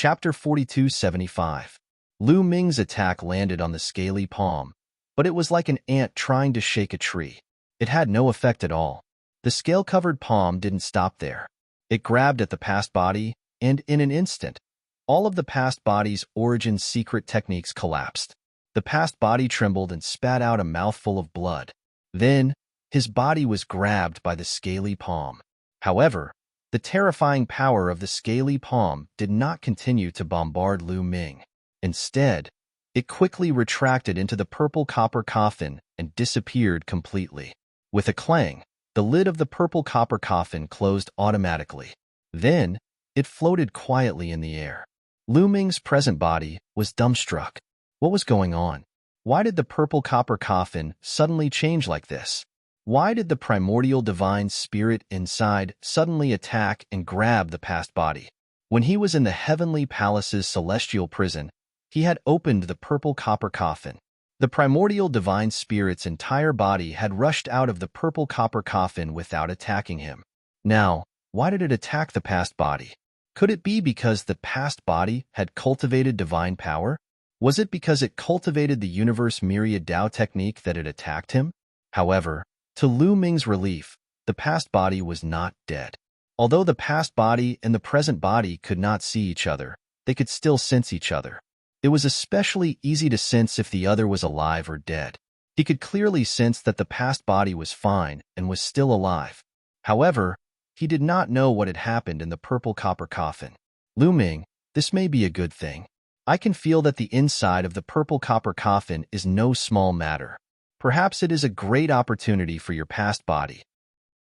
Chapter 4275. Lu Ming's attack landed on the scaly palm, but it was like an ant trying to shake a tree. It had no effect at all. The scale-covered palm didn't stop there. It grabbed at the past body, and in an instant, all of the past body's origin secret techniques collapsed. The past body trembled and spat out a mouthful of blood. Then, his body was grabbed by the scaly palm. However, the terrifying power of the scaly palm did not continue to bombard Lu Ming. Instead, it quickly retracted into the purple copper coffin and disappeared completely. With a clang, the lid of the purple copper coffin closed automatically. Then, it floated quietly in the air. Lu Ming's present body was dumbstruck. What was going on? Why did the purple copper coffin suddenly change like this? Why did the primordial divine spirit inside suddenly attack and grab the past body? When he was in the heavenly palace's celestial prison, he had opened the purple copper coffin. The primordial divine spirit's entire body had rushed out of the purple copper coffin without attacking him. Now, why did it attack the past body? Could it be because the past body had cultivated divine power? Was it because it cultivated the universe myriad Dao technique that it attacked him? However, to Lu Ming's relief, the past body was not dead. Although the past body and the present body could not see each other, they could still sense each other. It was especially easy to sense if the other was alive or dead. He could clearly sense that the past body was fine and was still alive. However, he did not know what had happened in the purple copper coffin. Lu Ming, this may be a good thing. I can feel that the inside of the purple copper coffin is no small matter. Perhaps it is a great opportunity for your past body.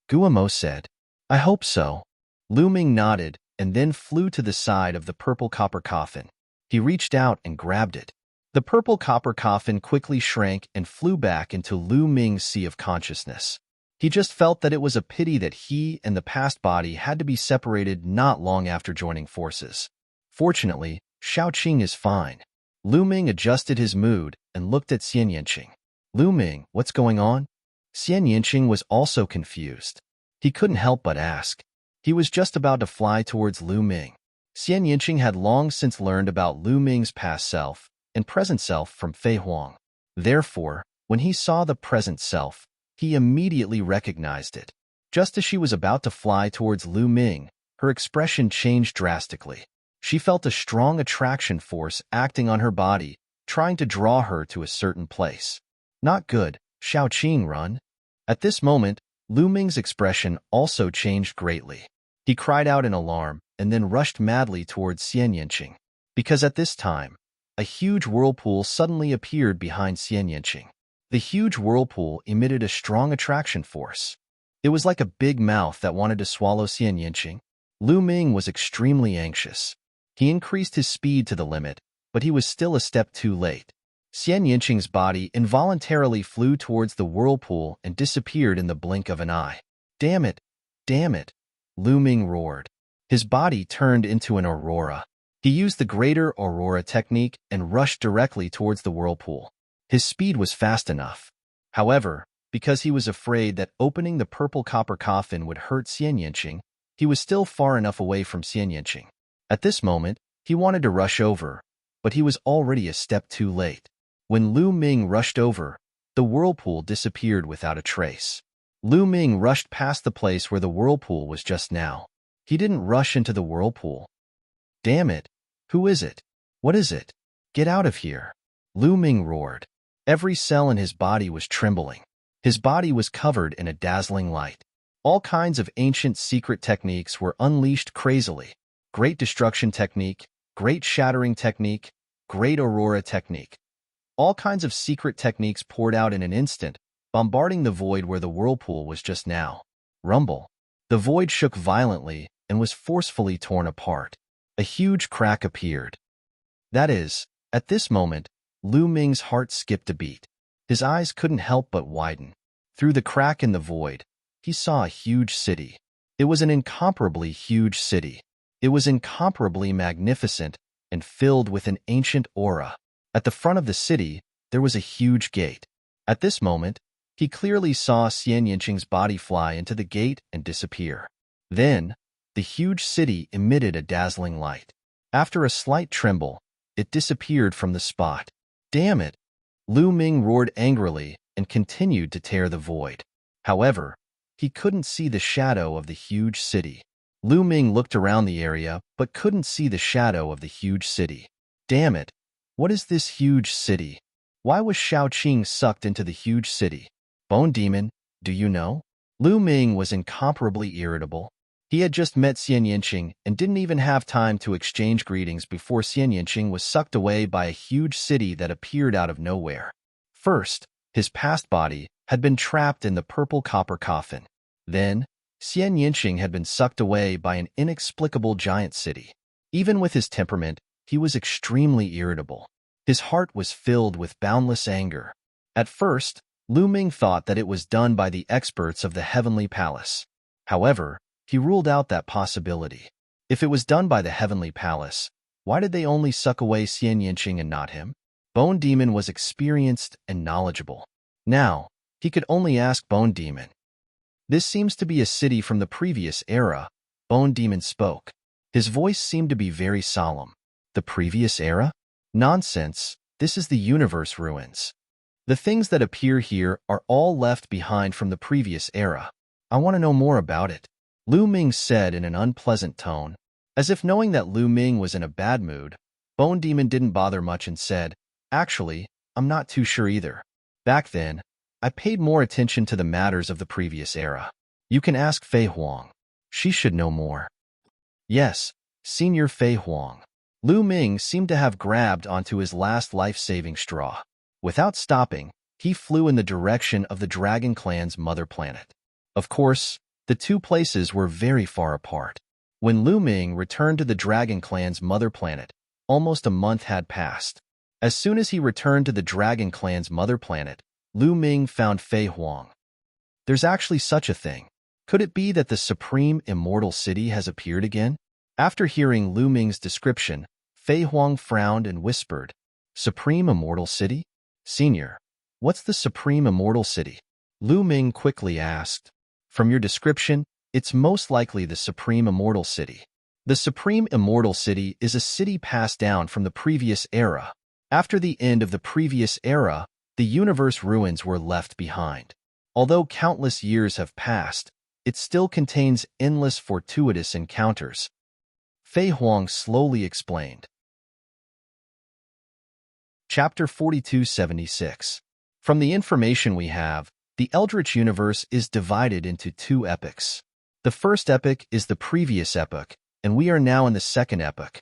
Guamo said. I hope so. Lu Ming nodded and then flew to the side of the purple copper coffin. He reached out and grabbed it. The purple copper coffin quickly shrank and flew back into Lu Ming's sea of consciousness. He just felt that it was a pity that he and the past body had to be separated not long after joining forces. Fortunately, Xiaoqing is fine. Lu Ming adjusted his mood and looked at Xian Yanqing. Lu Ming, what's going on? Xian Yanqing was also confused. He couldn't help but ask. He was just about to fly towards Lu Ming. Xian Yanqing had long since learned about Lu Ming's past self and present self from Fei Huang. Therefore, when he saw the present self, he immediately recognized it. Just as she was about to fly towards Lu Ming, her expression changed drastically. She felt a strong attraction force acting on her body, trying to draw her to a certain place. Not good, Xiaoqing, run. At this moment, Lu Ming's expression also changed greatly. He cried out in alarm and then rushed madly towards Xian Yanqing. Because at this time, a huge whirlpool suddenly appeared behind Xian Yanqing. The huge whirlpool emitted a strong attraction force. It was like a big mouth that wanted to swallow Xian Yanqing. Lu Ming was extremely anxious. He increased his speed to the limit, but he was still a step too late. Xian Yanqing's body involuntarily flew towards the whirlpool and disappeared in the blink of an eye. Damn it! Damn it! Lu Ming roared. His body turned into an aurora. He used the greater aurora technique and rushed directly towards the whirlpool. His speed was fast enough. However, because he was afraid that opening the purple copper coffin would hurt Xian Yanqing, he was still far enough away from Xian Yanqing. At this moment, he wanted to rush over, but he was already a step too late. When Lu Ming rushed over, the whirlpool disappeared without a trace. Lu Ming rushed past the place where the whirlpool was just now. He didn't rush into the whirlpool. Damn it! Who is it? What is it? Get out of here! Lu Ming roared. Every cell in his body was trembling. His body was covered in a dazzling light. All kinds of ancient secret techniques were unleashed crazily. Great destruction technique, great shattering technique, great aurora technique. All kinds of secret techniques poured out in an instant, bombarding the void where the whirlpool was just now. Rumble. The void shook violently and was forcefully torn apart. A huge crack appeared. That is, at this moment, Lu Ming's heart skipped a beat. His eyes couldn't help but widen. Through the crack in the void, he saw a huge city. It was an incomparably huge city. It was incomparably magnificent and filled with an ancient aura. At the front of the city, there was a huge gate. At this moment, he clearly saw Xian Yanqing's body fly into the gate and disappear. Then, the huge city emitted a dazzling light. After a slight tremble, it disappeared from the spot. Damn it! Lu Ming roared angrily and continued to tear the void. However, he couldn't see the shadow of the huge city. Lu Ming looked around the area but couldn't see the shadow of the huge city. Damn it! What is this huge city? Why was Shao Qing sucked into the huge city? Bone Demon, do you know? Lu Ming was incomparably irritable. He had just met Xian Yinqing and didn't even have time to exchange greetings before Xian Yinqing was sucked away by a huge city that appeared out of nowhere. First, his past body had been trapped in the purple copper coffin. Then, Xian Yinqing had been sucked away by an inexplicable giant city. Even with his temperament, he was extremely irritable. His heart was filled with boundless anger. At first, Lu Ming thought that it was done by the experts of the Heavenly Palace. However, he ruled out that possibility. If it was done by the Heavenly Palace, why did they only suck away Xian Yinqing and not him? Bone Demon was experienced and knowledgeable. Now, he could only ask Bone Demon. This seems to be a city from the previous era, Bone Demon spoke. His voice seemed to be very solemn. The previous era? Nonsense, this is the universe ruins. The things that appear here are all left behind from the previous era. I want to know more about it, Lu Ming said in an unpleasant tone. As if knowing that Lu Ming was in a bad mood, Bone Demon didn't bother much and said, "Actually, I'm not too sure either. Back then, I paid more attention to the matters of the previous era. You can ask Fei Huang. She should know more." Yes, Senior Fei Huang. Lu Ming seemed to have grabbed onto his last life-saving straw. Without stopping, he flew in the direction of the Dragon Clan's mother planet. Of course, the two places were very far apart. When Lu Ming returned to the Dragon Clan's mother planet, almost a month had passed. As soon as he returned to the Dragon Clan's mother planet, Lu Ming found Fei Huang. There's actually such a thing. Could it be that the Supreme Immortal City has appeared again? After hearing Lu Ming's description, Fei Huang frowned and whispered, "Supreme Immortal City? Senior, what's the Supreme Immortal City?" Lu Ming quickly asked. "From your description, it's most likely the Supreme Immortal City." The Supreme Immortal City is a city passed down from the previous era. After the end of the previous era, the universe ruins were left behind. Although countless years have passed, it still contains endless fortuitous encounters. Fei Huang slowly explained. Chapter 4276. From the information we have, the Eldritch universe is divided into two epochs. The first epoch is the previous epoch, and we are now in the second epoch.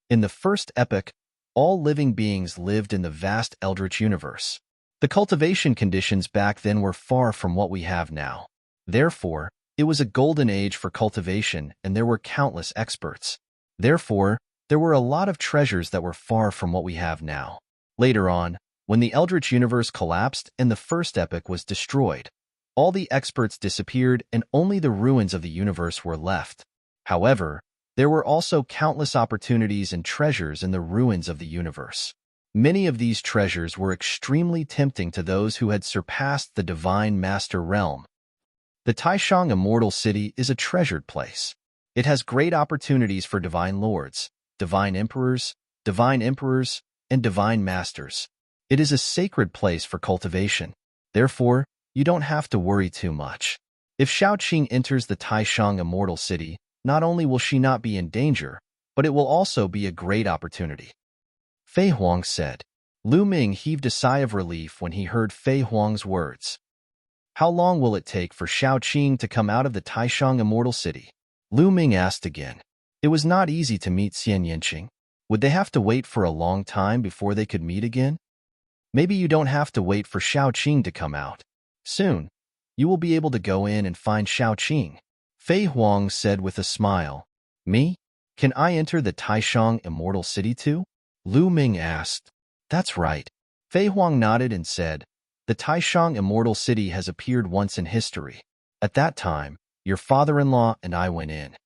In the first epoch, all living beings lived in the vast Eldritch universe. The cultivation conditions back then were far from what we have now. Therefore, it was a golden age for cultivation, and there were countless experts. Therefore, there were a lot of treasures that were far from what we have now. Later on, when the Eldritch universe collapsed and the first epoch was destroyed, all the experts disappeared and only the ruins of the universe were left. However, there were also countless opportunities and treasures in the ruins of the universe. Many of these treasures were extremely tempting to those who had surpassed the Divine Master Realm. The Taishang Immortal City is a treasured place. It has great opportunities for divine lords, divine emperors, and divine masters. It is a sacred place for cultivation. Therefore, you don't have to worry too much. If Shao Qing enters the Taishang Immortal City, not only will she not be in danger, but it will also be a great opportunity. Fei Huang said. Lu Ming heaved a sigh of relief when he heard Fei Huang's words. How long will it take for Shao Qing to come out of the Taishang Immortal City? Lu Ming asked again. It was not easy to meet Xian Yinqing. Would they have to wait for a long time before they could meet again? Maybe you don't have to wait for Shao Qing to come out. Soon, you will be able to go in and find Shao Qing. Fei Huang said with a smile. Me? Can I enter the Taishang Immortal City too? Lu Ming asked. That's right. Fei Huang nodded and said, the Taishang Immortal City has appeared once in history. At that time, your father-in-law and I went in.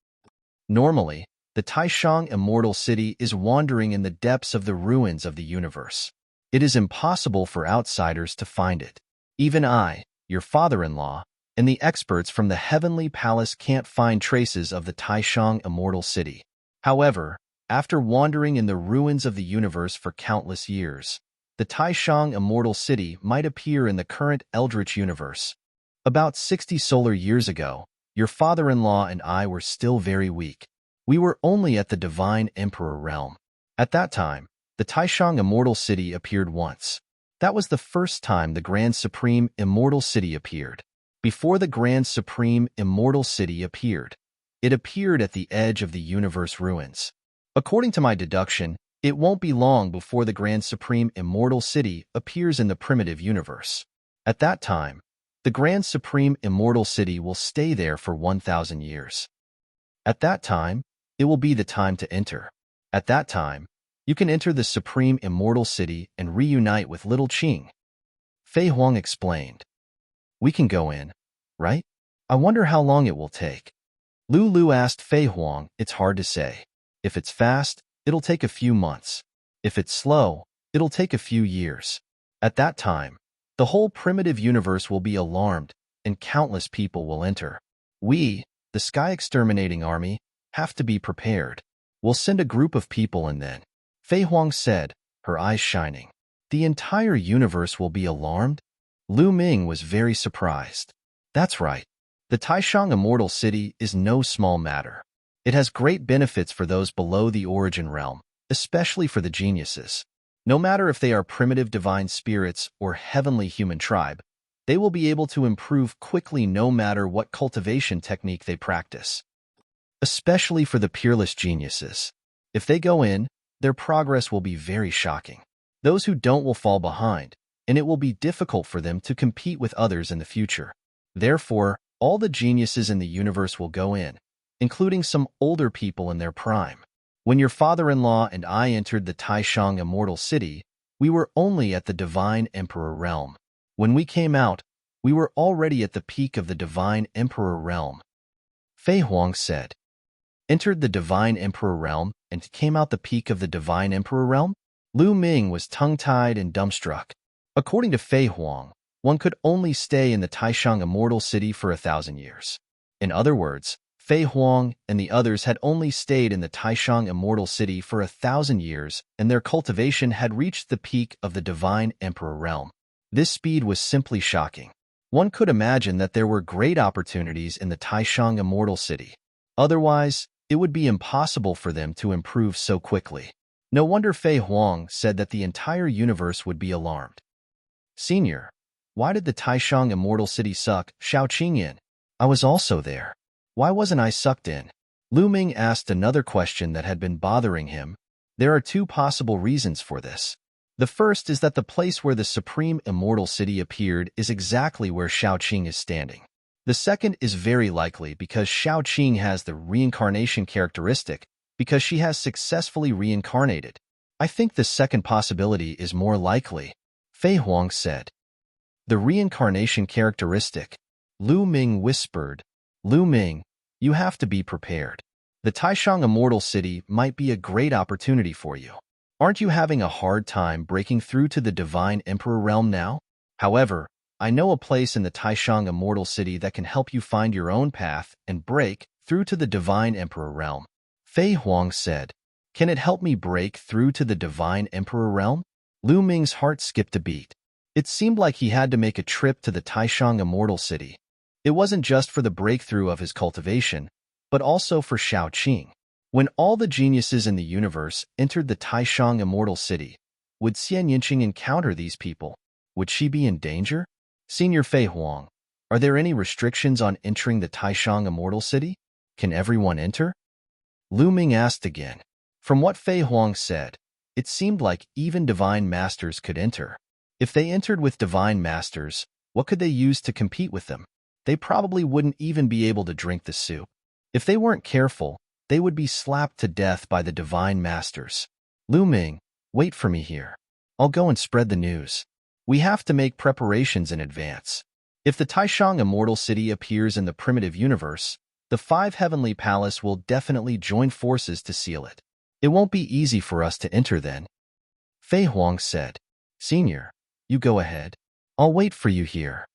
Normally, the Taishang Immortal City is wandering in the depths of the ruins of the universe. It is impossible for outsiders to find it. Even I, your father-in-law, and the experts from the Heavenly Palace can't find traces of the Taishang Immortal City. However, After wandering in the ruins of the universe for countless years, the Taishang immortal city might appear in the current Eldritch universe. About 60 solar years ago, your father-in-law and I were still very weak. We were only at the Divine Emperor realm. At that time, the Taishang immortal city appeared once. That was the first time the Grand Supreme Immortal City appeared. Before the Grand Supreme Immortal City appeared, it appeared at the edge of the universe ruins. According to my deduction, it won't be long before the Grand Supreme Immortal City appears in the primitive universe. At that time, the Grand Supreme Immortal City will stay there for 1,000 years. At that time, it will be the time to enter. At that time, you can enter the Supreme Immortal City and reunite with Little Qing. Fei Huang explained. We can go in, right? I wonder how long it will take. Lu asked Fei Huang. It's hard to say. If it's fast, it'll take a few months. If it's slow, it'll take a few years. At that time, the whole primitive universe will be alarmed, and countless people will enter. We, the Sky Exterminating Army, have to be prepared. We'll send a group of people and then, Fei Huang said, her eyes shining. The entire universe will be alarmed? Lu Ming was very surprised. That's right. The Taishang Immortal City is no small matter. It has great benefits for those below the origin realm, especially for the geniuses. No matter if they are primitive divine spirits or heavenly human tribe, they will be able to improve quickly no matter what cultivation technique they practice. Especially for the peerless geniuses. If they go in, their progress will be very shocking. Those who don't will fall behind, and it will be difficult for them to compete with others in the future. Therefore, all the geniuses in the universe will go in, including some older people in their prime. When your father-in-law and I entered the Taishang Immortal City, we were only at the Divine Emperor realm. When we came out, we were already at the peak of the Divine Emperor realm. Fei Huang said. Entered the Divine Emperor realm and came out the peak of the Divine Emperor realm? Lu Ming was tongue-tied and dumbstruck. According to Fei Huang, one could only stay in the Taishang Immortal City for 1,000 years. In other words, Fei Huang and the others had only stayed in the Taishang Immortal City for 1,000 years, and their cultivation had reached the peak of the Divine Emperor realm. This speed was simply shocking. One could imagine that there were great opportunities in the Taishang Immortal City. Otherwise, it would be impossible for them to improve so quickly. No wonder Fei Huang said that the entire universe would be alarmed. Senior, why did the Taishang Immortal City suck Xiaoqing in? I was also there. Why wasn't I sucked in? Lu Ming asked another question that had been bothering him. There are two possible reasons for this. The first is that the place where the Supreme Immortal City appeared is exactly where Xiaoqing is standing. The second is very likely because Xiaoqing has the reincarnation characteristic because she has successfully reincarnated. I think the second possibility is more likely, Fei Huang said. The reincarnation characteristic, Lu Ming whispered. Lu Ming, you have to be prepared. The Taishang Immortal City might be a great opportunity for you. Aren't you having a hard time breaking through to the Divine Emperor realm now? However, I know a place in the Taishang Immortal City that can help you find your own path and break through to the Divine Emperor realm. Fei Huang said, Can it help me break through to the Divine Emperor realm? Lu Ming's heart skipped a beat. It seemed like he had to make a trip to the Taishang Immortal City. It wasn't just for the breakthrough of his cultivation, but also for Xiaoqing. When all the geniuses in the universe entered the Taishang Immortal City, would Xian Yinqing encounter these people? Would she be in danger? Senior Fei Huang, are there any restrictions on entering the Taishang Immortal City? Can everyone enter? Lu Ming asked again. From what Fei Huang said, it seemed like even divine masters could enter. If they entered with divine masters, what could they use to compete with them? They probably wouldn't even be able to drink the soup. If they weren't careful, they would be slapped to death by the divine masters. Lu Ming, wait for me here. I'll go and spread the news. We have to make preparations in advance. If the Taishang Immortal City appears in the primitive universe, the 5 Heavenly Palace will definitely join forces to seal it. It won't be easy for us to enter then. Fei Huang said, Senior, you go ahead. I'll wait for you here.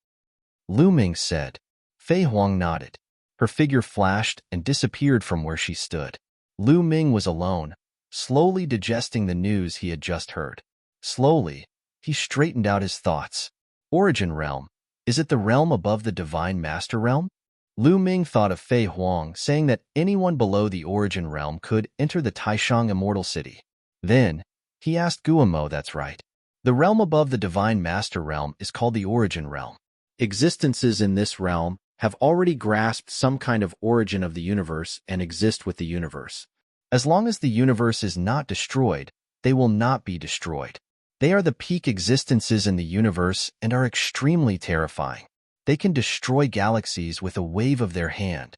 Lu Ming said. Fei Huang nodded. Her figure flashed and disappeared from where she stood. Lu Ming was alone, slowly digesting the news he had just heard. Slowly, he straightened out his thoughts. Origin realm. Is it the realm above the divine master realm? Lu Ming thought of Fei Huang saying that anyone below the origin realm could enter the Taishang immortal city. Then, he asked Guamo that's right. The realm above the divine master realm is called the origin realm. Existences in this realm have already grasped some kind of origin of the universe and exist with the universe. As long as the universe is not destroyed, they will not be destroyed. They are the peak existences in the universe and are extremely terrifying. They can destroy galaxies with a wave of their hand.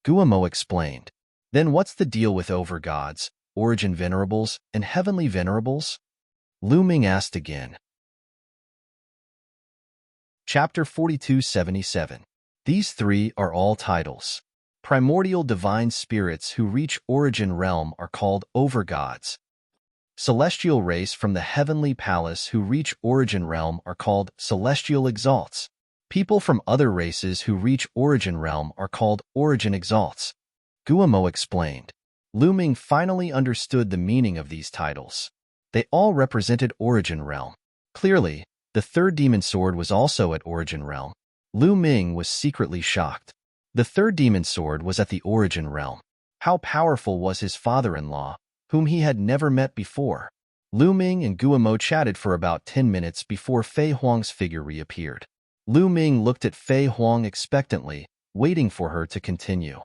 Guamo explained. Then what's the deal with overgods, origin venerables, and heavenly venerables? Lu Ming asked again. Chapter 4277. These three are all titles. Primordial divine spirits who reach origin realm are called overgods. Celestial race from the heavenly palace who reach origin realm are called celestial exalts. People from other races who reach origin realm are called origin exalts. Guamo explained. Lu Ming finally understood the meaning of these titles. They all represented origin realm. Clearly, the third demon sword was also at origin realm. Lu Ming was secretly shocked. The third demon sword was at the origin realm. How powerful was his father-in-law, whom he had never met before? Lu Ming and Guamo chatted for about 10 minutes before Fei Huang's figure reappeared. Lu Ming looked at Fei Huang expectantly, waiting for her to continue.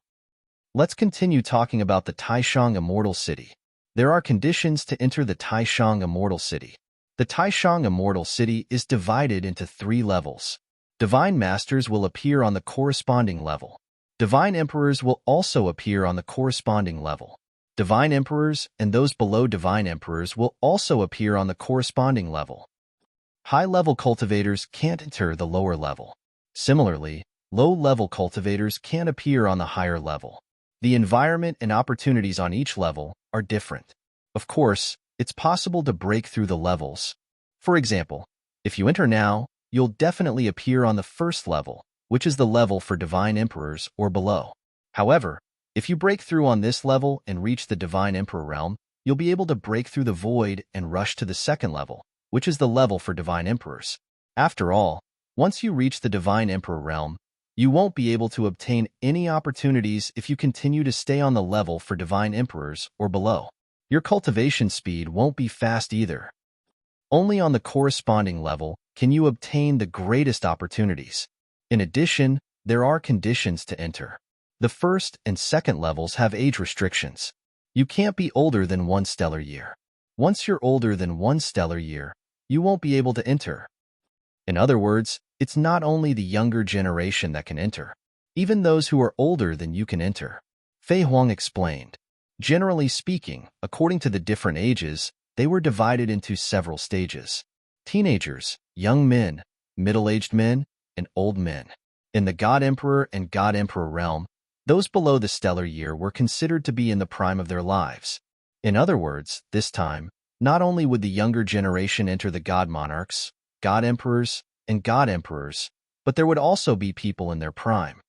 Let's continue talking about the Taishang Immortal City. There are conditions to enter the Taishang Immortal City. The Taishang Immortal City is divided into 3 levels. Divine Masters will appear on the corresponding level. Divine Emperors will also appear on the corresponding level. Divine Emperors and those below Divine Emperors will also appear on the corresponding level. High-level cultivators can't enter the lower level. Similarly, low-level cultivators can't appear on the higher level. The environment and opportunities on each level are different. Of course, it's possible to break through the levels. For example, if you enter now, you'll definitely appear on the first level, which is the level for Divine Emperors or below. However, if you break through on this level and reach the Divine Emperor realm, you'll be able to break through the void and rush to the second level, which is the level for Divine Emperors. After all, once you reach the Divine Emperor realm, you won't be able to obtain any opportunities if you continue to stay on the level for Divine Emperors or below. Your cultivation speed won't be fast either. Only on the corresponding level can you obtain the greatest opportunities. In addition, there are conditions to enter. The first and second levels have age restrictions. You can't be older than 1 stellar year. Once you're older than 1 stellar year, you won't be able to enter. In other words, it's not only the younger generation that can enter. Even those who are older than you can enter. Fei Huang explained. Generally speaking, according to the different ages, they were divided into several stages. Teenagers, young men, middle-aged men, and old men. In the God Emperor and God Emperor realm, those below the stellar year were considered to be in the prime of their lives. In other words, this time, not only would the younger generation enter the God Monarchs, God Emperors, and God Emperors, but there would also be people in their prime.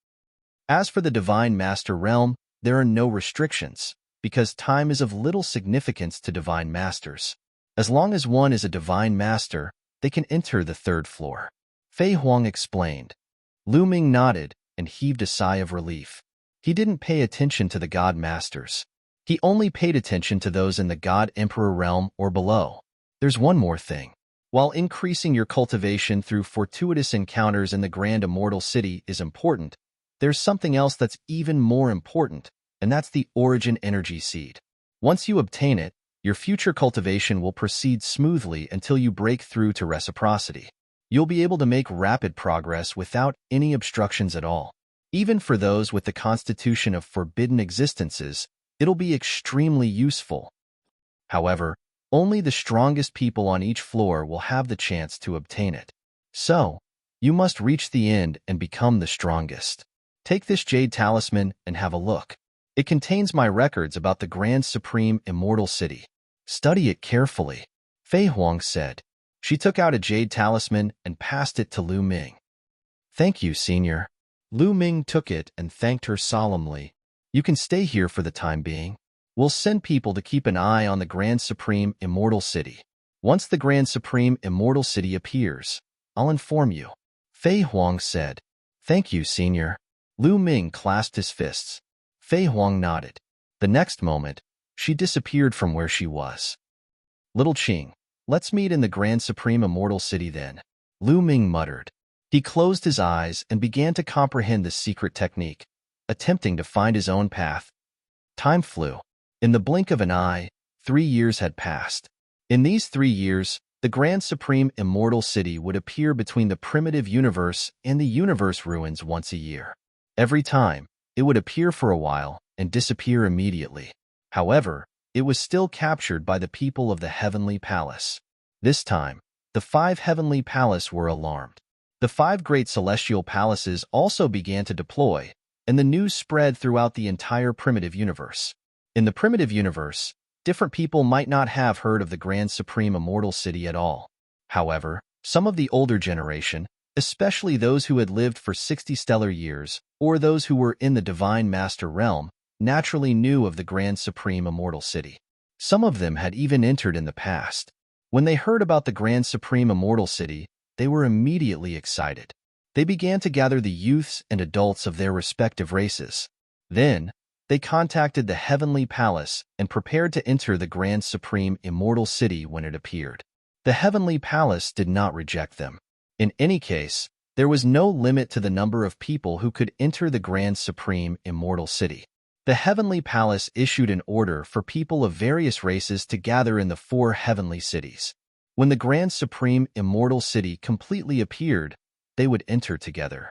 As for the Divine Master realm, there are no restrictions, because time is of little significance to Divine Masters. As long as one is a Divine Master, they can enter the 3rd floor. Fei Huang explained. Lu Ming nodded and heaved a sigh of relief. He didn't pay attention to the God Masters. He only paid attention to those in the God Emperor realm or below. There's one more thing. While increasing your cultivation through fortuitous encounters in the Grand Immortal City is important, there's something else that's even more important, and that's the Origin Energy Seed. Once you obtain it, your future cultivation will proceed smoothly until you break through to reciprocity. You'll be able to make rapid progress without any obstructions at all. Even for those with the constitution of forbidden existences, it'll be extremely useful. However, only the strongest people on each floor will have the chance to obtain it. So, you must reach the end and become the strongest. Take this jade talisman and have a look. It contains my records about the Grand Supreme Immortal City. Study it carefully, Fei Huang said. She took out a jade talisman and passed it to Lu Ming. Thank you, Senior. Lu Ming took it and thanked her solemnly. You can stay here for the time being. We'll send people to keep an eye on the Grand Supreme Immortal City. Once the Grand Supreme Immortal City appears, I'll inform you. Fei Huang said. Thank you, Senior. Lu Ming clasped his fists. Fei Huang nodded. The next moment, she disappeared from where she was. Little Qing, let's meet in the Grand Supreme Immortal City then, Lu Ming muttered. He closed his eyes and began to comprehend the secret technique, attempting to find his own path. Time flew. In the blink of an eye, 3 years had passed. In these 3 years, the Grand Supreme Immortal City would appear between the primitive universe and the universe ruins once a year. Every time, it would appear for a while and disappear immediately. However, it was still captured by the people of the Heavenly Palace. This time, the 5 Heavenly Palace were alarmed. The 5 great celestial palaces also began to deploy, and the news spread throughout the entire primitive universe. In the primitive universe, different people might not have heard of the Grand Supreme Immortal City at all. However, some of the older generation, especially those who had lived for 60 stellar years, or those who were in the Divine Master realm, naturally knew of the Grand Supreme Immortal City. Some of them had even entered in the past. When they heard about the Grand Supreme Immortal City, they were immediately excited. They began to gather the youths and adults of their respective races. Then, they contacted the Heavenly Palace and prepared to enter the Grand Supreme Immortal City when it appeared. The Heavenly Palace did not reject them. In any case, there was no limit to the number of people who could enter the Grand Supreme Immortal City. The Heavenly Palace issued an order for people of various races to gather in the 4 heavenly cities. When the Grand Supreme Immortal City completely appeared, they would enter together.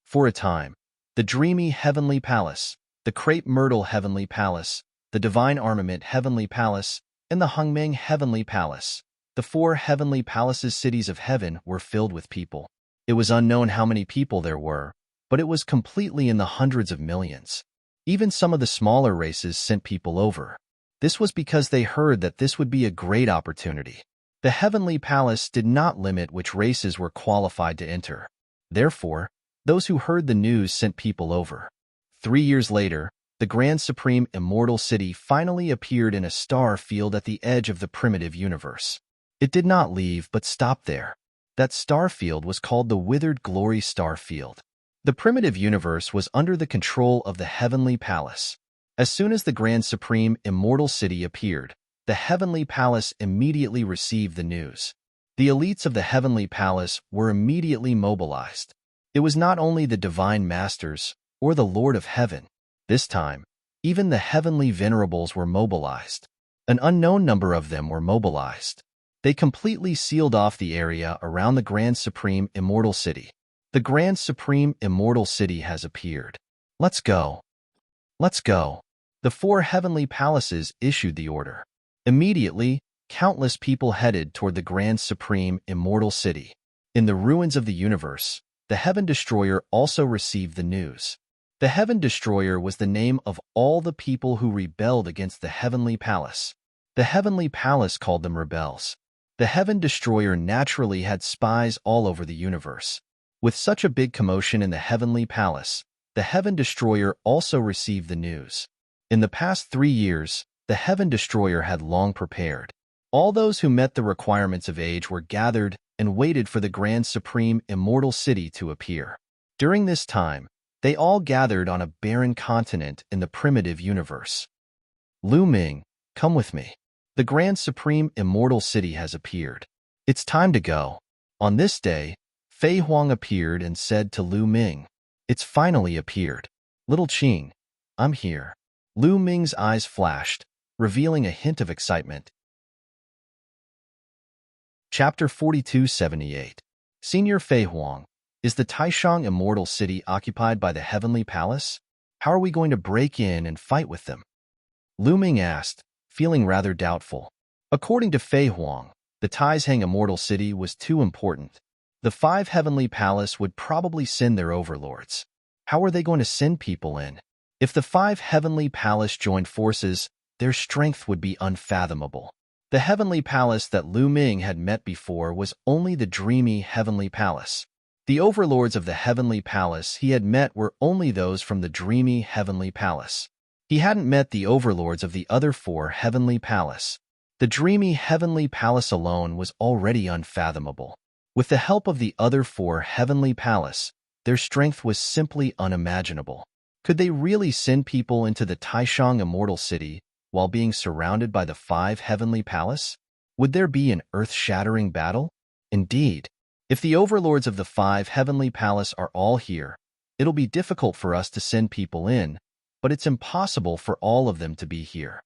For a time, the Dreamy Heavenly Palace, the Crepe Myrtle Heavenly Palace, the Divine Armament Heavenly Palace, and the Hungmeng Heavenly Palace, the 4 heavenly palaces cities of heaven, were filled with people. It was unknown how many people there were, but it was completely in the hundreds of millions. Even some of the smaller races sent people over. This was because they heard that this would be a great opportunity. The Heavenly Palace did not limit which races were qualified to enter. Therefore, those who heard the news sent people over. 3 years later, the Grand Supreme Immortal City finally appeared in a star field at the edge of the primitive universe. It did not leave but stopped there. That star field was called the Withered Glory Star Field. The primitive universe was under the control of the Heavenly Palace. As soon as the Grand Supreme Immortal City appeared, the Heavenly Palace immediately received the news. The elites of the Heavenly Palace were immediately mobilized. It was not only the Divine Masters or the Lord of Heaven. This time, even the Heavenly Venerables were mobilized. An unknown number of them were mobilized. They completely sealed off the area around the Grand Supreme Immortal City. The Grand Supreme Immortal City has appeared. Let's go. Let's go. The 4 heavenly palaces issued the order. Immediately, countless people headed toward the Grand Supreme Immortal City. In the ruins of the universe, the Heaven Destroyer also received the news. The Heaven Destroyer was the name of all the people who rebelled against the Heavenly Palace. The Heavenly Palace called them rebels. The Heaven Destroyer naturally had spies all over the universe. With such a big commotion in the Heavenly Palace, the Heaven Destroyer also received the news. In the past 3 years, the Heaven Destroyer had long prepared. All those who met the requirements of age were gathered and waited for the Grand Supreme Immortal City to appear. During this time, they all gathered on a barren continent in the primitive universe. Lu Ming, come with me. The Grand Supreme Immortal City has appeared. It's time to go. On this day, Fei Huang appeared and said to Lu Ming, "It's finally appeared. Little Qing, I'm here." Lu Ming's eyes flashed, revealing a hint of excitement. Chapter 4278. Senior Fei Huang, is the Taishang Immortal City occupied by the Heavenly Palace? How are we going to break in and fight with them? Lu Ming asked, feeling rather doubtful. According to Fei Huang, the Taishang Immortal City was too important. The 5 Heavenly Palace would probably send their overlords. How are they going to send people in? If the 5 Heavenly Palace joined forces, their strength would be unfathomable. The Heavenly Palace that Lu Ming had met before was only the Dreamy Heavenly Palace. The overlords of the Heavenly Palace he had met were only those from the Dreamy Heavenly Palace. He hadn't met the overlords of the other four heavenly palace. The dreamy heavenly palace alone was already unfathomable. With the help of the other four heavenly palace, their strength was simply unimaginable. Could they really send people into the Taishang immortal city while being surrounded by the five heavenly palace? Would there be an earth-shattering battle? Indeed, if the overlords of the five heavenly palace are all here, it'll be difficult for us to send people in, but it's impossible for all of them to be here.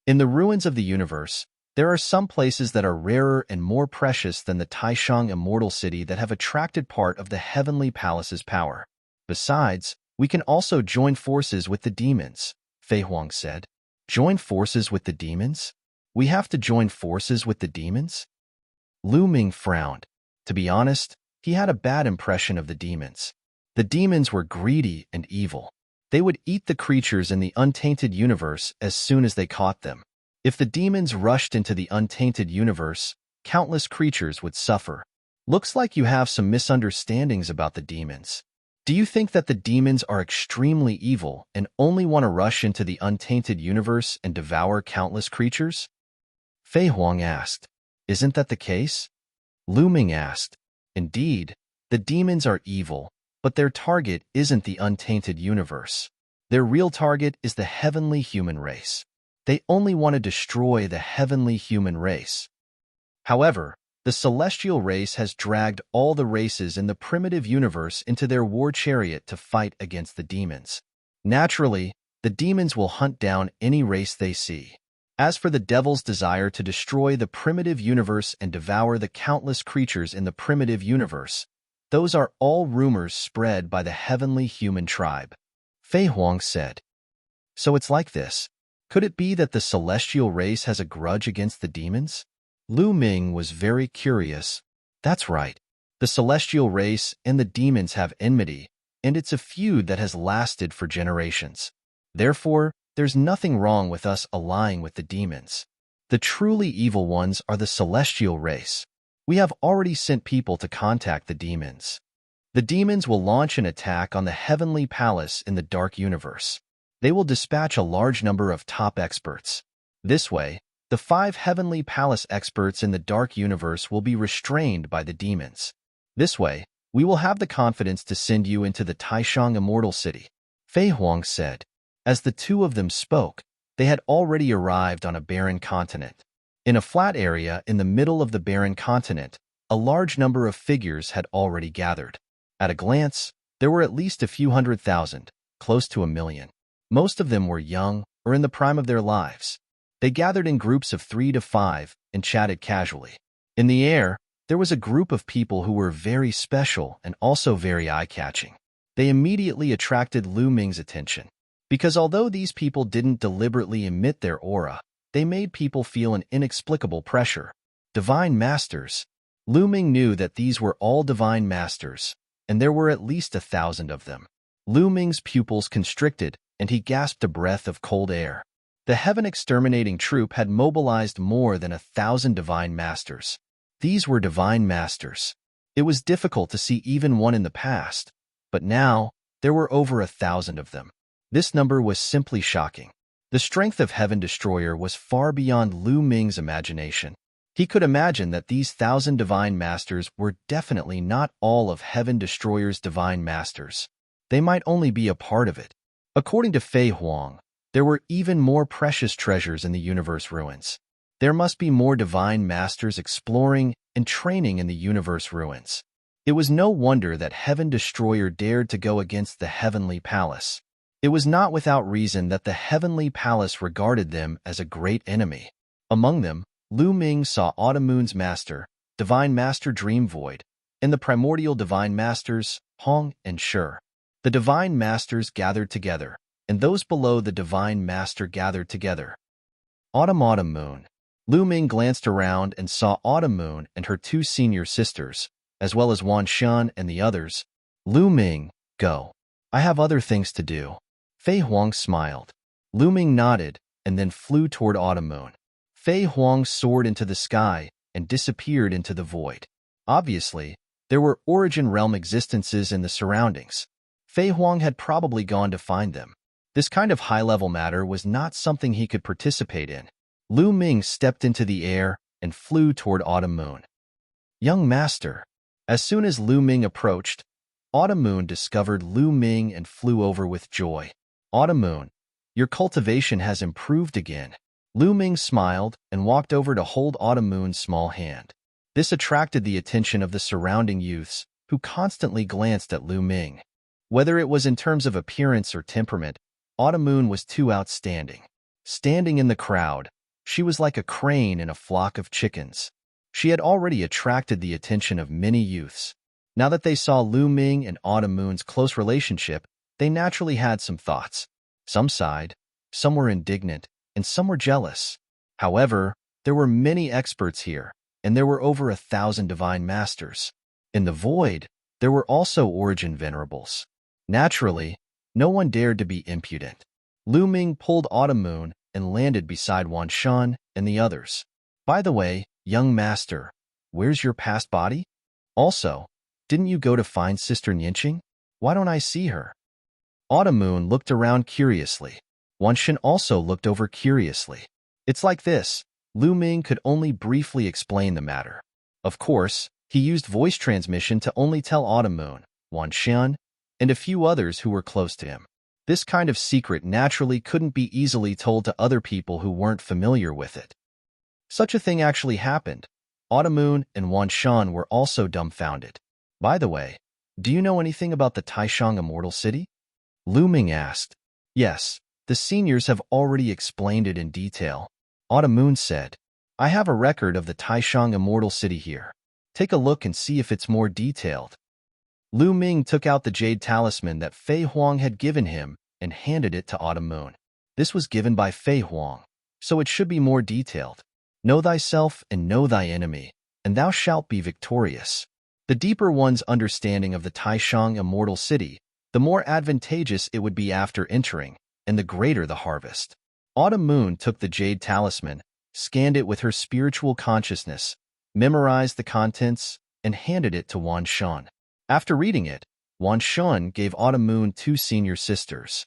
In the ruins of the universe, there are some places that are rarer and more precious than the Taishang immortal city that have attracted part of the heavenly palace's power. Besides, we can also join forces with the demons, Fei Huang said. Join forces with the demons? We have to join forces with the demons? Lu Ming frowned. To be honest, he had a bad impression of the demons. The demons were greedy and evil. They would eat the creatures in the untainted universe as soon as they caught them. If the demons rushed into the untainted universe, countless creatures would suffer. Looks like you have some misunderstandings about the demons. Do you think that the demons are extremely evil and only want to rush into the untainted universe and devour countless creatures? Fei Huang asked. Isn't that the case? Lu Ming asked. Indeed, the demons are evil, but their target isn't the untainted universe. Their real target is the heavenly human race. They only want to destroy the heavenly human race. However, the celestial race has dragged all the races in the primitive universe into their war chariot to fight against the demons. Naturally, the demons will hunt down any race they see. As for the devil's desire to destroy the primitive universe and devour the countless creatures in the primitive universe, those are all rumors spread by the heavenly human tribe. Fei Huang said. So it's like this. Could it be that the celestial race has a grudge against the demons? Lu Ming was very curious. That's right. The celestial race and the demons have enmity, and it's a feud that has lasted for generations. Therefore, there's nothing wrong with us allying with the demons. The truly evil ones are the celestial race. We have already sent people to contact the demons. The demons will launch an attack on the heavenly palace in the dark universe. They will dispatch a large number of top experts. This way, the five heavenly palace experts in the dark universe will be restrained by the demons. This way, we will have the confidence to send you into the Taishang immortal city, Fei Huang said. As the two of them spoke, they had already arrived on a barren continent. In a flat area in the middle of the barren continent, a large number of figures had already gathered. At a glance, there were at least a few 100,000, close to 1,000,000. Most of them were young or in the prime of their lives. They gathered in groups of 3 to 5 and chatted casually. In the air, there was a group of people who were very special and also very eye-catching. They immediately attracted Lu Ming's attention. Because although these people didn't deliberately emit their aura, they made people feel an inexplicable pressure. Divine Masters. Lu Ming knew that these were all Divine Masters, and there were at least 1,000 of them. Lu Ming's pupils constricted, and he gasped a breath of cold air. The Heaven Exterminating Troop had mobilized more than 1,000 Divine Masters. These were Divine Masters. It was difficult to see even one in the past, but now there were over 1,000 of them. This number was simply shocking. The strength of Heaven Destroyer was far beyond Lu Ming's imagination. He could imagine that these 1,000 Divine Masters were definitely not all of Heaven Destroyer's Divine Masters. They might only be a part of it. According to Fei Huang, there were even more precious treasures in the universe ruins. There must be more Divine Masters exploring and training in the universe ruins. It was no wonder that Heaven Destroyer dared to go against the Heavenly Palace. It was not without reason that the Heavenly Palace regarded them as a great enemy. Among them, Lu Ming saw Autumn Moon's Master, Divine Master Dream Void, and the primordial Divine Masters, Hong and Shi. The Divine Masters gathered together, and those below the Divine Master gathered together. Autumn Moon. Lu Ming glanced around and saw Autumn Moon and her two senior sisters, as well as Wan Shan and the others. Lu Ming, go. I have other things to do. Fei Huang smiled. Lu Ming nodded and then flew toward Autumn Moon. Fei Huang soared into the sky and disappeared into the void. Obviously, there were Origin Realm existences in the surroundings. Fei Huang had probably gone to find them. This kind of high-level matter was not something he could participate in. Lu Ming stepped into the air and flew toward Autumn Moon. Young master. As soon as Lu Ming approached, Autumn Moon discovered Lu Ming and flew over with joy. Autumn Moon, your cultivation has improved again. Lu Ming smiled and walked over to hold Autumn Moon's small hand. This attracted the attention of the surrounding youths, who constantly glanced at Lu Ming. Whether it was in terms of appearance or temperament, Autumn Moon was too outstanding. Standing in the crowd, she was like a crane in a flock of chickens. She had already attracted the attention of many youths. Now that they saw Lu Ming and Autumn Moon's close relationship, they naturally had some thoughts. Some sighed, some were indignant, and some were jealous. However, there were many experts here, and there were over 1,000 divine masters. In the void, there were also origin venerables. Naturally, no one dared to be impudent. Lu Ming pulled Autumn Moon and landed beside Wan Shan and the others. By the way, young master, where's your past body? Also, didn't you go to find Sister Nianqing? Why don't I see her? Autumn Moon looked around curiously. Wan Shan also looked over curiously. It's like this. Lu Ming could only briefly explain the matter. Of course, he used voice transmission to only tell Autumn Moon, Wan Shan, and a few others who were close to him. This kind of secret naturally couldn't be easily told to other people who weren't familiar with it. Such a thing actually happened. Autumn Moon and Wan Shan were also dumbfounded. By the way, do you know anything about the Taishang Immortal City? Lu Ming asked. Yes, the seniors have already explained it in detail. Autumn Moon said, I have a record of the Taishang Immortal City here. Take a look and see if it's more detailed. Lu Ming took out the jade talisman that Fei Huang had given him and handed it to Autumn Moon. This was given by Fei Huang, so it should be more detailed. Know thyself and know thy enemy, and thou shalt be victorious. The deeper one's understanding of the Taishang Immortal City, the more advantageous it would be after entering, and the greater the harvest. Autumn Moon took the jade talisman, scanned it with her spiritual consciousness, memorized the contents, and handed it to Wan Shan. After reading it, Wan Shan gave Autumn Moon 2 senior sisters.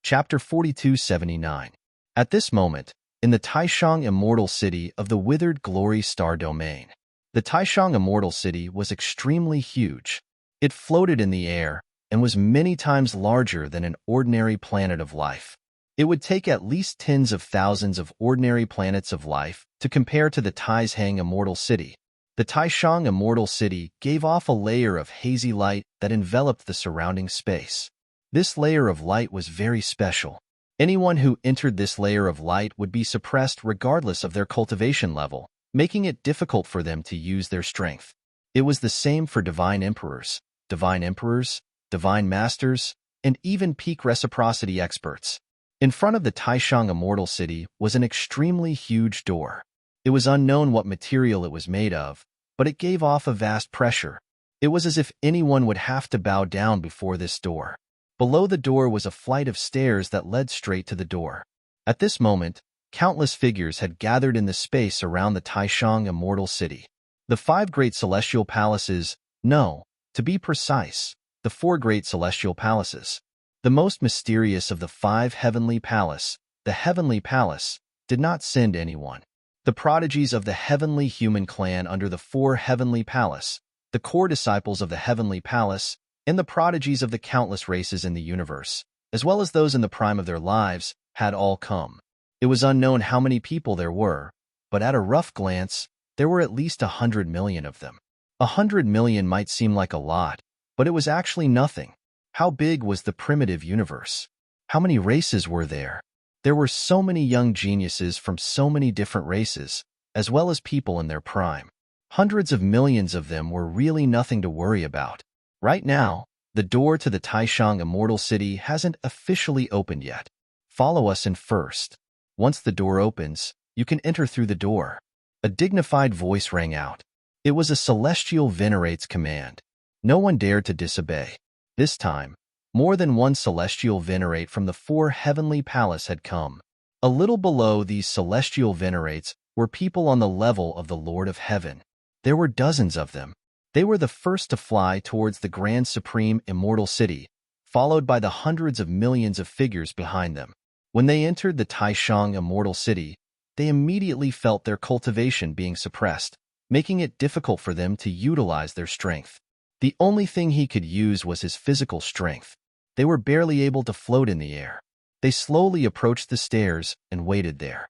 Chapter 4279. At this moment, in the Taishang Immortal City of the Withered Glory Star Domain. The Taishang Immortal City was extremely huge. It floated in the air and was many times larger than an ordinary planet of life. It would take at least tens of thousands of ordinary planets of life to compare to the Taishang Immortal City. The Taishang Immortal City gave off a layer of hazy light that enveloped the surrounding space. This layer of light was very special. Anyone who entered this layer of light would be suppressed regardless of their cultivation level, making it difficult for them to use their strength. It was the same for divine emperors, divine masters, and even peak reciprocity experts. In front of the Taishang Immortal City was an extremely huge door. It was unknown what material it was made of, but it gave off a vast pressure. It was as if anyone would have to bow down before this door. Below the door was a flight of stairs that led straight to the door. At this moment, countless figures had gathered in the space around the Taishang Immortal City. The 5 great celestial palaces, no, to be precise, the 4 great celestial palaces. The most mysterious of the 5 heavenly palace, the Heavenly Palace, did not send anyone. The prodigies of the heavenly human clan under the 4 heavenly palace, the core disciples of the heavenly palace, and the prodigies of the countless races in the universe, as well as those in the prime of their lives, had all come. It was unknown how many people there were, but at a rough glance, there were at least 100 million of them. 100 million might seem like a lot, but it was actually nothing. How big was the primitive universe? How many races were there? There were so many young geniuses from so many different races, as well as people in their prime. Hundreds of millions of them were really nothing to worry about. Right now, the door to the Taishang Immortal City hasn't officially opened yet. Follow us in first. Once the door opens, you can enter through the door. A dignified voice rang out. It was a celestial venerate's command. No one dared to disobey. This time, more than one celestial venerate from the 4 heavenly palace had come. A little below these celestial venerates were people on the level of the Lord of Heaven. There were dozens of them. They were the first to fly towards the Grand Supreme Immortal City, followed by the hundreds of millions of figures behind them. When they entered the Taishang immortal city, they immediately felt their cultivation being suppressed, making it difficult for them to utilize their strength. The only thing he could use was his physical strength. They were barely able to float in the air. They slowly approached the stairs and waited there.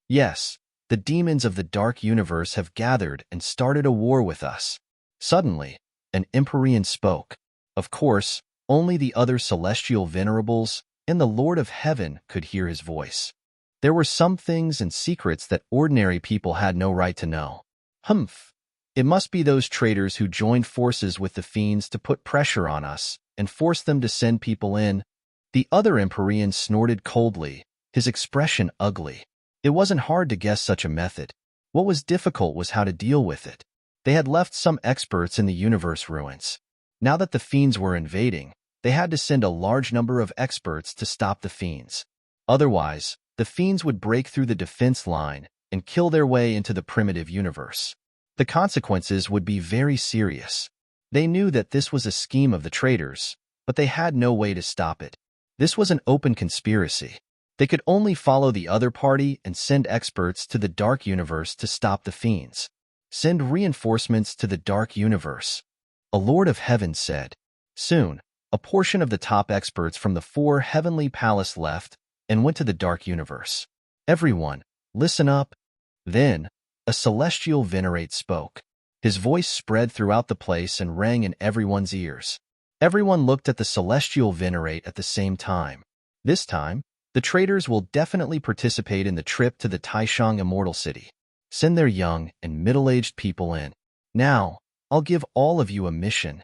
Yes, the demons of the dark universe have gathered and started a war with us. Suddenly, an Empyrean spoke. Of course, only the other celestial venerables and the Lord of Heaven could hear his voice. There were some things and secrets that ordinary people had no right to know. Humph! It must be those traitors who joined forces with the fiends to put pressure on us and force them to send people in. The other Empyrean snorted coldly, his expression ugly. It wasn't hard to guess such a method. What was difficult was how to deal with it. They had left some experts in the universe ruins. Now that the fiends were invading, they had to send a large number of experts to stop the fiends. Otherwise, the fiends would break through the defense line and kill their way into the primitive universe. The consequences would be very serious. They knew that this was a scheme of the traitors, but they had no way to stop it. This was an open conspiracy. They could only follow the other party and send experts to the dark universe to stop the fiends. Send reinforcements to the dark universe. A Lord of Heaven said. Soon, a portion of the top experts from the 4 heavenly palace left and went to the dark universe. Everyone, listen up. Then, a celestial venerate spoke. His voice spread throughout the place and rang in everyone's ears. Everyone looked at the celestial venerate at the same time. This time, the traitors will definitely participate in the trip to the Taishang immortal city. Send their young and middle-aged people in. Now, I'll give all of you a mission.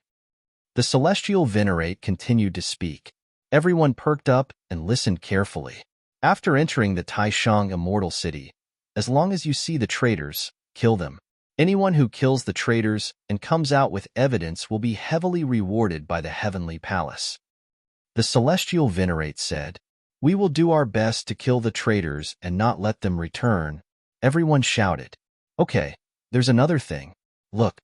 The celestial venerate continued to speak. Everyone perked up and listened carefully. After entering the Taishang immortal city, as long as you see the traitors, kill them. Anyone who kills the traitors and comes out with evidence will be heavily rewarded by the heavenly palace. The celestial venerate said, We will do our best to kill the traitors and not let them return. Everyone shouted. Okay, there's another thing. Look.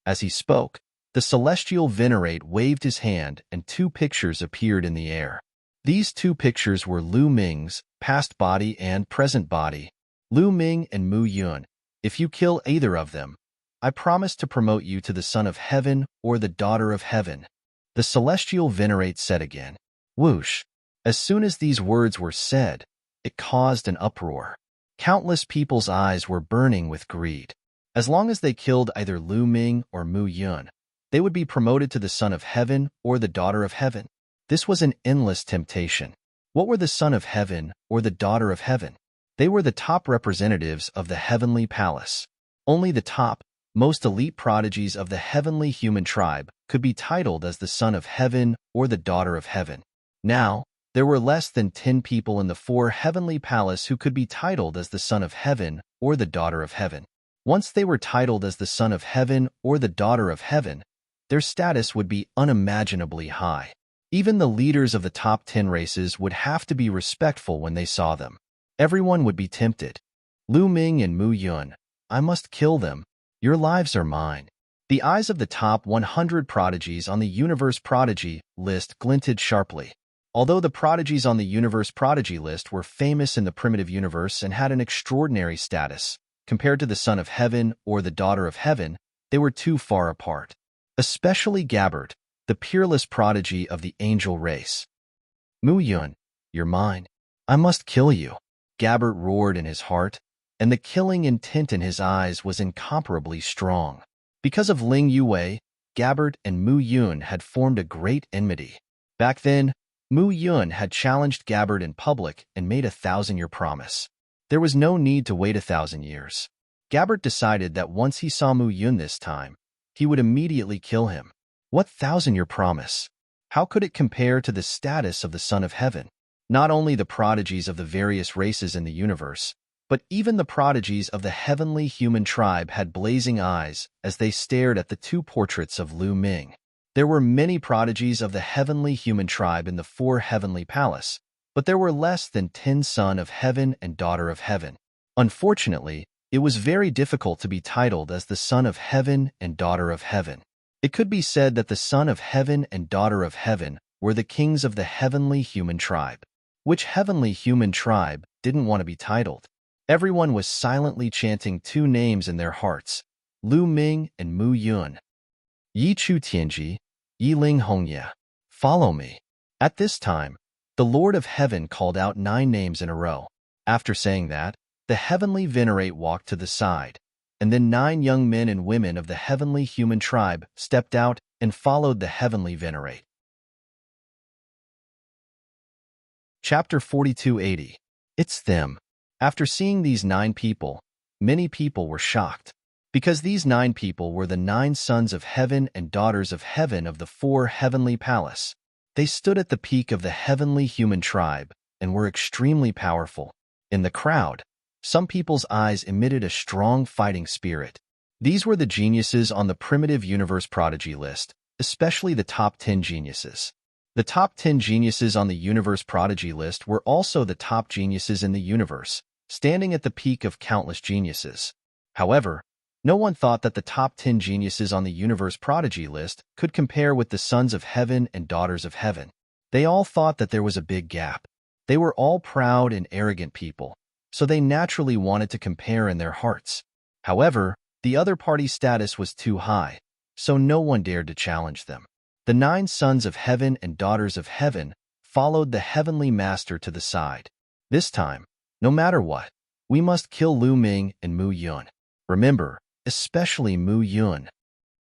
As he spoke, the celestial venerate waved his hand and 2 pictures appeared in the air. These 2 pictures were Lu Ming's past body and present body. Lu Ming and Mu Yun. If you kill either of them, I promise to promote you to the Son of Heaven or the Daughter of Heaven. The celestial venerate said again. Whoosh! As soon as these words were said, it caused an uproar. Countless people's eyes were burning with greed. As long as they killed either Lu Ming or Mu Yun, they would be promoted to the Son of Heaven or the Daughter of Heaven. This was an endless temptation. What were the Son of Heaven or the Daughter of Heaven? They were the top representatives of the heavenly palace. Only the top, most elite prodigies of the heavenly human tribe could be titled as the Son of Heaven or the Daughter of Heaven. Now, there were less than 10 people in the 4 heavenly palace who could be titled as the Son of Heaven or the Daughter of Heaven. Once they were titled as the Son of Heaven or the Daughter of Heaven, their status would be unimaginably high. Even the leaders of the top 10 races would have to be respectful when they saw them. Everyone would be tempted. Lu Ming and Mu Yun, I must kill them. Your lives are mine. The eyes of the top 100 prodigies on the Universe Prodigy list glinted sharply. Although the prodigies on the Universe Prodigy list were famous in the primitive universe and had an extraordinary status, compared to the Son of Heaven or the Daughter of Heaven, they were too far apart. Especially Gabbard, the peerless prodigy of the angel race. Mu Yun, you're mine. I must kill you. Gabbard roared in his heart, and the killing intent in his eyes was incomparably strong. Because of Ling Yue, Gabbard and Mu Yun had formed a great enmity. Back then, Mu Yun had challenged Gabbard in public and made a 1,000-year promise. There was no need to wait 1,000 years. Gabbard decided that once he saw Mu Yun this time, he would immediately kill him. What 1,000-year promise? How could it compare to the status of the Son of Heaven? Not only the prodigies of the various races in the universe, but even the prodigies of the heavenly human tribe had blazing eyes as they stared at the 2 portraits of Lu Ming. There were many prodigies of the heavenly human tribe in the 4 heavenly palace, but there were less than 10 Son of Heaven and Daughter of Heaven. Unfortunately, it was very difficult to be titled as the Son of Heaven and Daughter of Heaven. It could be said that the Son of Heaven and Daughter of Heaven were the kings of the heavenly human tribe. Which heavenly human tribe didn't want to be titled? Everyone was silently chanting two names in their hearts, Lu Ming and Mu Yun. Yi Chu Tianji, Yi Ling Hongye. Follow me. At this time, the Lord of Heaven called out 9 names in a row. After saying that, the heavenly venerate walked to the side, and then 9 young men and women of the heavenly human tribe stepped out and followed the heavenly venerate. Chapter 4280. It's them. After seeing these 9 people, many people were shocked, because these 9 people were the 9 sons of heaven and daughters of heaven of the 4 heavenly palace. They stood at the peak of the heavenly human tribe and were extremely powerful. In the crowd, some people's eyes emitted a strong fighting spirit. These were the geniuses on the primitive universe prodigy list, especially the top 10 geniuses. The top 10 geniuses on the universe prodigy list were also the top geniuses in the universe, standing at the peak of countless geniuses. However, no one thought that the top 10 geniuses on the universe prodigy list could compare with the sons of heaven and daughters of heaven. They all thought that there was a big gap. They were all proud and arrogant people, so they naturally wanted to compare in their hearts. However, the other party's status was too high, so no one dared to challenge them. The 9 sons of heaven and daughters of heaven followed the heavenly master to the side. This time, no matter what, we must kill Lu Ming and Mu Yun. Remember, especially Mu Yun.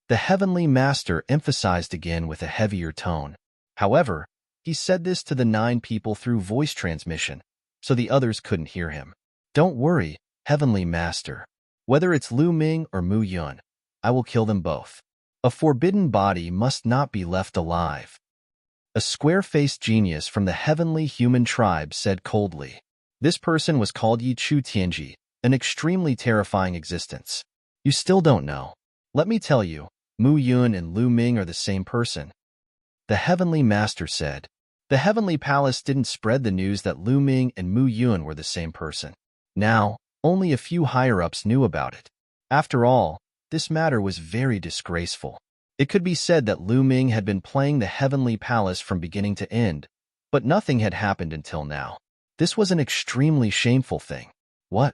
The heavenly master emphasized again with a heavier tone. However, he said this to the 9 people through voice transmission, so the others couldn't hear him. Don't worry, heavenly master. Whether it's Lu Ming or Mu Yun, I will kill them both. A forbidden body must not be left alive. A square-faced genius from the heavenly human tribe said coldly. This person was called Yi Chu Tianji, an extremely terrifying existence. You still don't know. Let me tell you, Mu Yun and Lu Ming are the same person. The heavenly master said. The heavenly palace didn't spread the news that Lu Ming and Mu Yun were the same person. Now, only a few higher-ups knew about it. After all, this matter was very disgraceful. It could be said that Lu Ming had been playing the heavenly palace from beginning to end, but nothing had happened until now. This was an extremely shameful thing. What?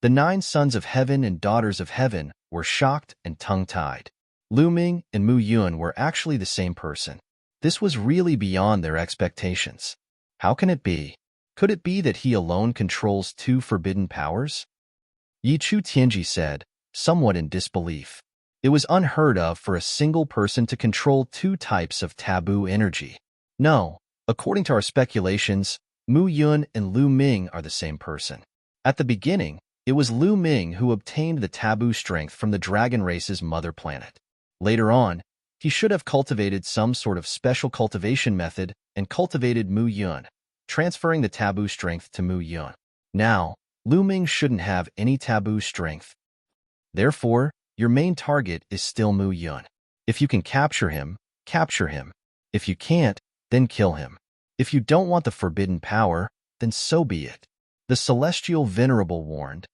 The 9 sons of heaven and daughters of heaven were shocked and tongue-tied. Lu Ming and Mu Yun were actually the same person. This was really beyond their expectations. How can it be? Could it be that he alone controls 2 forbidden powers? Yi Chu Tianji said, somewhat in disbelief. It was unheard of for a single person to control 2 types of taboo energy. No, according to our speculations, Mu Yun and Lu Ming are the same person. At the beginning, it was Lu Ming who obtained the taboo strength from the dragon race's mother planet. Later on, he should have cultivated some sort of special cultivation method and cultivated Mu Yun, transferring the taboo strength to Mu Yun. Now, Lu Ming shouldn't have any taboo strength. Therefore, your main target is still Mu Yun. If you can capture him, capture him. If you can't, then kill him. If you don't want the forbidden power, then so be it. The Celestial Venerable warned.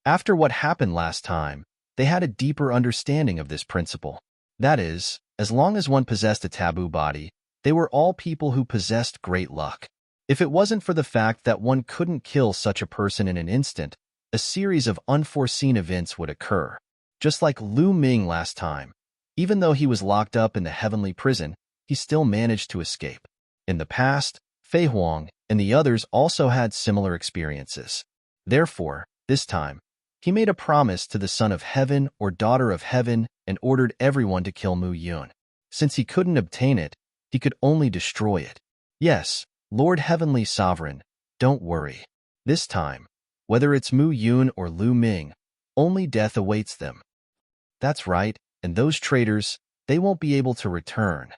After what happened last time, they had a deeper understanding of this principle. That is, as long as one possessed a taboo body, they were all people who possessed great luck. If it wasn't for the fact that one couldn't kill such a person in an instant, a series of unforeseen events would occur. Just like Lu Ming last time, even though he was locked up in the heavenly prison, he still managed to escape. In the past, Fei Huang and the others also had similar experiences. Therefore, this time, he made a promise to the son of heaven or daughter of heaven and ordered everyone to kill Mu Yun. Since he couldn't obtain it, he could only destroy it. Yes, Lord Heavenly Sovereign, don't worry. This time, whether it's Mu Yun or Lu Ming, only death awaits them. That's right, and those traitors, they won't be able to return.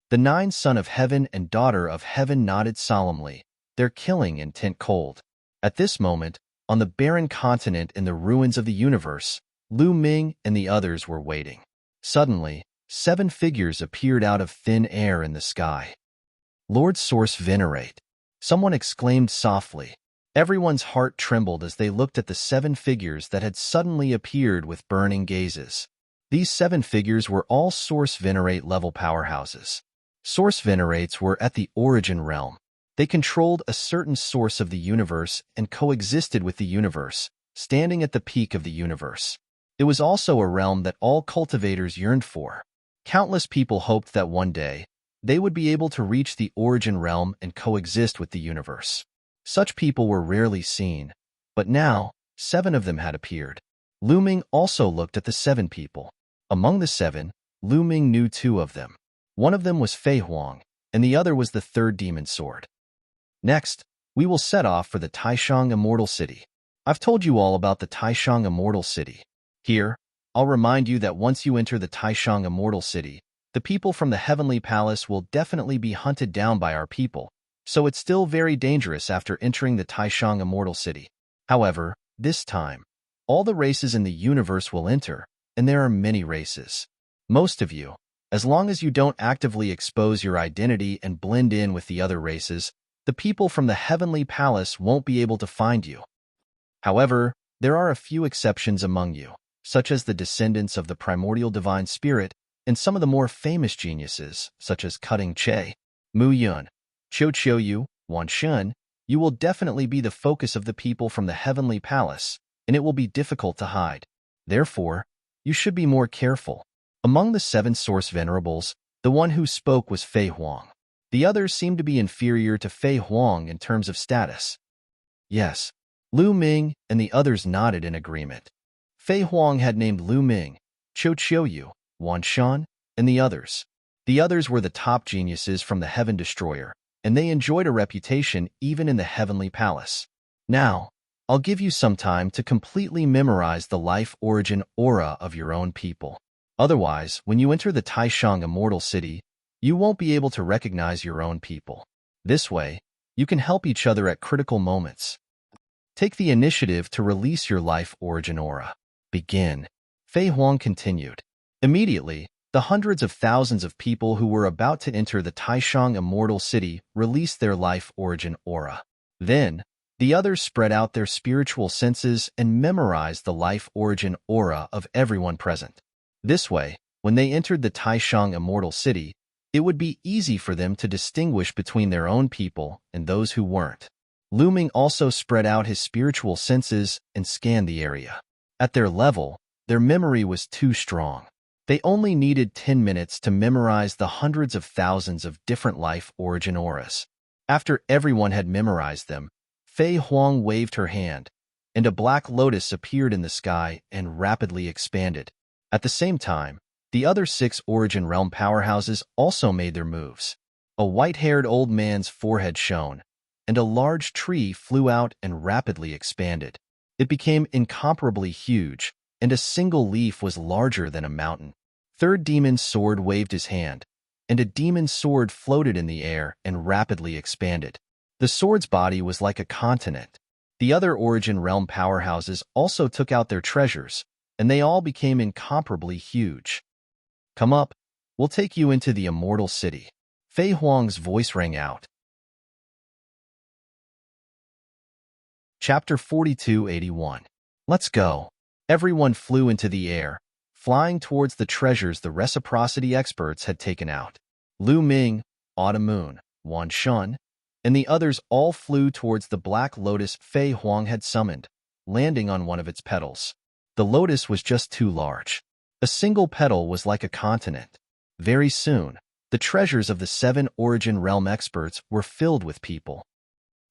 The 9 son of heaven and daughter of heaven nodded solemnly, their killing intent cold. At this moment, on the barren continent in the ruins of the universe, Lu Ming and the others were waiting. Suddenly, 7 figures appeared out of thin air in the sky. Lord Source Venerate, someone exclaimed softly. Everyone's heart trembled as they looked at the 7 figures that had suddenly appeared with burning gazes. These 7 figures were all Source Venerate level powerhouses. Source venerates were at the origin realm. They controlled a certain source of the universe and coexisted with the universe, standing at the peak of the universe. It was also a realm that all cultivators yearned for. Countless people hoped that one day, they would be able to reach the origin realm and coexist with the universe. Such people were rarely seen, but now, 7 of them had appeared. Lu Ming also looked at the 7 people. Among the 7, Lu Ming knew 2 of them. One of them was Fei Huang, and the other was the 3rd demon sword. Next, we will set off for the Taishang Immortal City. I've told you all about the Taishang Immortal City. Here, I'll remind you that once you enter the Taishang Immortal City, the people from the Heavenly Palace will definitely be hunted down by our people, so it's still very dangerous after entering the Taishang Immortal City. However, this time, all the races in the universe will enter, and there are many races. Most of you, as long as you don't actively expose your identity and blend in with the other races, the people from the Heavenly Palace won't be able to find you. However, there are a few exceptions among you, such as the descendants of the primordial divine spirit and some of the more famous geniuses, such as Cutting Che, Mu Yun, Qiu Qiuyu, Wan Shun. You will definitely be the focus of the people from the Heavenly Palace, and it will be difficult to hide. Therefore, you should be more careful. Among the 7 source venerables, the one who spoke was Fei Huang. The others seemed to be inferior to Fei Huang in terms of status. Yes, Lu Ming and the others nodded in agreement. Fei Huang had named Lu Ming, Qiu Qiuyu, Wan Shan, and the others. The others were the top geniuses from the Heaven Destroyer, and they enjoyed a reputation even in the Heavenly Palace. Now, I'll give you some time to completely memorize the life origin aura of your own people. Otherwise, when you enter the Taishang Immortal City, you won't be able to recognize your own people. This way, you can help each other at critical moments. Take the initiative to release your life origin aura. Begin. Fei Huang continued. Immediately, the hundreds of thousands of people who were about to enter the Taishang Immortal City released their life origin aura. Then, the others spread out their spiritual senses and memorized the life origin aura of everyone present. This way, when they entered the Taishang Immortal City, it would be easy for them to distinguish between their own people and those who weren't. Lu Ming also spread out his spiritual senses and scanned the area. At their level, their memory was too strong. They only needed 10 minutes to memorize the hundreds of thousands of different life origin auras. After everyone had memorized them, Fei Huang waved her hand, and a black lotus appeared in the sky and rapidly expanded. At the same time, the other 6 origin realm powerhouses also made their moves. A white-haired old man's forehead shone, and a large tree flew out and rapidly expanded. It became incomparably huge, and a single leaf was larger than a mountain. 3rd demon's sword waved his hand, and a demon's sword floated in the air and rapidly expanded. The sword's body was like a continent. The other origin realm powerhouses also took out their treasures, and they all became incomparably huge. Come up, we'll take you into the Immortal City. Fei Huang's voice rang out. Chapter 4281. Let's go. Everyone flew into the air, flying towards the treasures the reciprocity experts had taken out. Lu Ming, Autumn Moon, Wan Shun, and the others all flew towards the black lotus Fei Huang had summoned, landing on one of its petals. The lotus was just too large. A single petal was like a continent. Very soon, the treasures of the 7 origin realm experts were filled with people.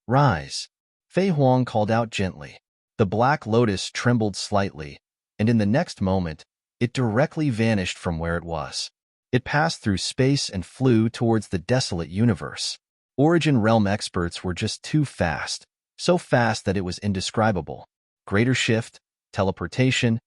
Rise. Fei Huang called out gently. The black lotus trembled slightly, and in the next moment, it directly vanished from where it was. It passed through space and flew towards the desolate universe. Origin realm experts were just too fast, so fast that it was indescribable. Greater shift, teleportation,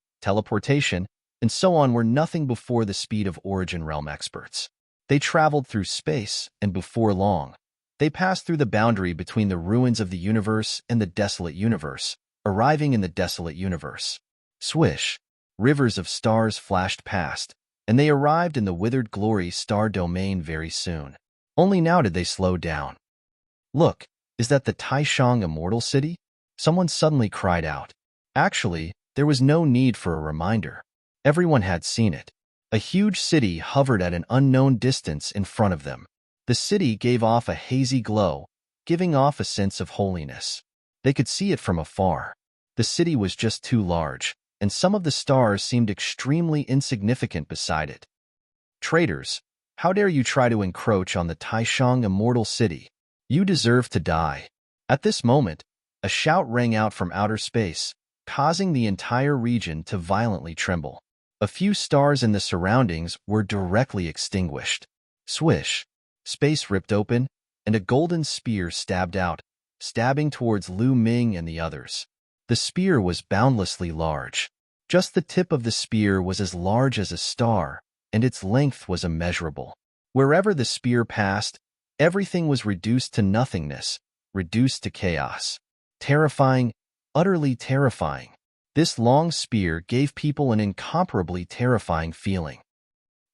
and so on were nothing before the speed of origin realm experts. They traveled through space, and before long, they passed through the boundary between the ruins of the universe and the desolate universe, arriving in the desolate universe. Swish! Rivers of stars flashed past, and they arrived in the withered glory star domain very soon. Only now did they slow down. Look, is that the Taishang Immortal City? Someone suddenly cried out. Actually, there was no need for a reminder. Everyone had seen it. A huge city hovered at an unknown distance in front of them. The city gave off a hazy glow, giving off a sense of holiness. They could see it from afar. The city was just too large, and some of the stars seemed extremely insignificant beside it. Traitors, how dare you try to encroach on the Taishang immortal city? You deserve to die. At this moment, a shout rang out from outer space, causing the entire region to violently tremble. A few stars in the surroundings were directly extinguished. Swish! Space ripped open, and a golden spear stabbed out, stabbing towards Lu Ming and the others. The spear was boundlessly large. Just the tip of the spear was as large as a star, and its length was immeasurable. Wherever the spear passed, everything was reduced to nothingness, reduced to chaos. Terrifying, utterly terrifying. This long spear gave people an incomparably terrifying feeling.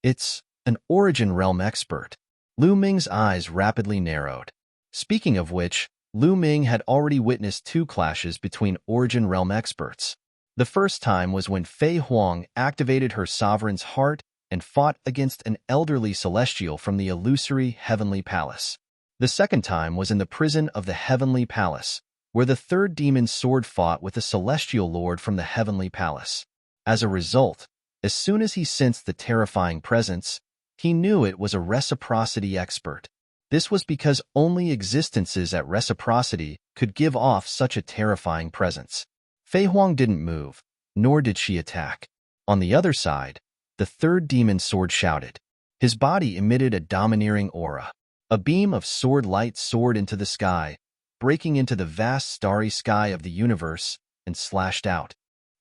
It's an Origin Realm expert. Lu Ming's eyes rapidly narrowed. Speaking of which, Lu Ming had already witnessed 2 clashes between Origin Realm experts. The first time was when Fei Huang activated her sovereign's heart and fought against an elderly celestial from the illusory Heavenly Palace. The second time was in the prison of the Heavenly Palace, where the third demon's sword fought with a celestial lord from the Heavenly Palace. As a result, as soon as he sensed the terrifying presence, he knew it was a reciprocity expert. This was because only existences at reciprocity could give off such a terrifying presence. Fei Huang didn't move, nor did she attack. On the other side, the third demon's sword shouted. His body emitted a domineering aura. A beam of sword light soared into the sky, breaking into the vast starry sky of the universe, and slashed out.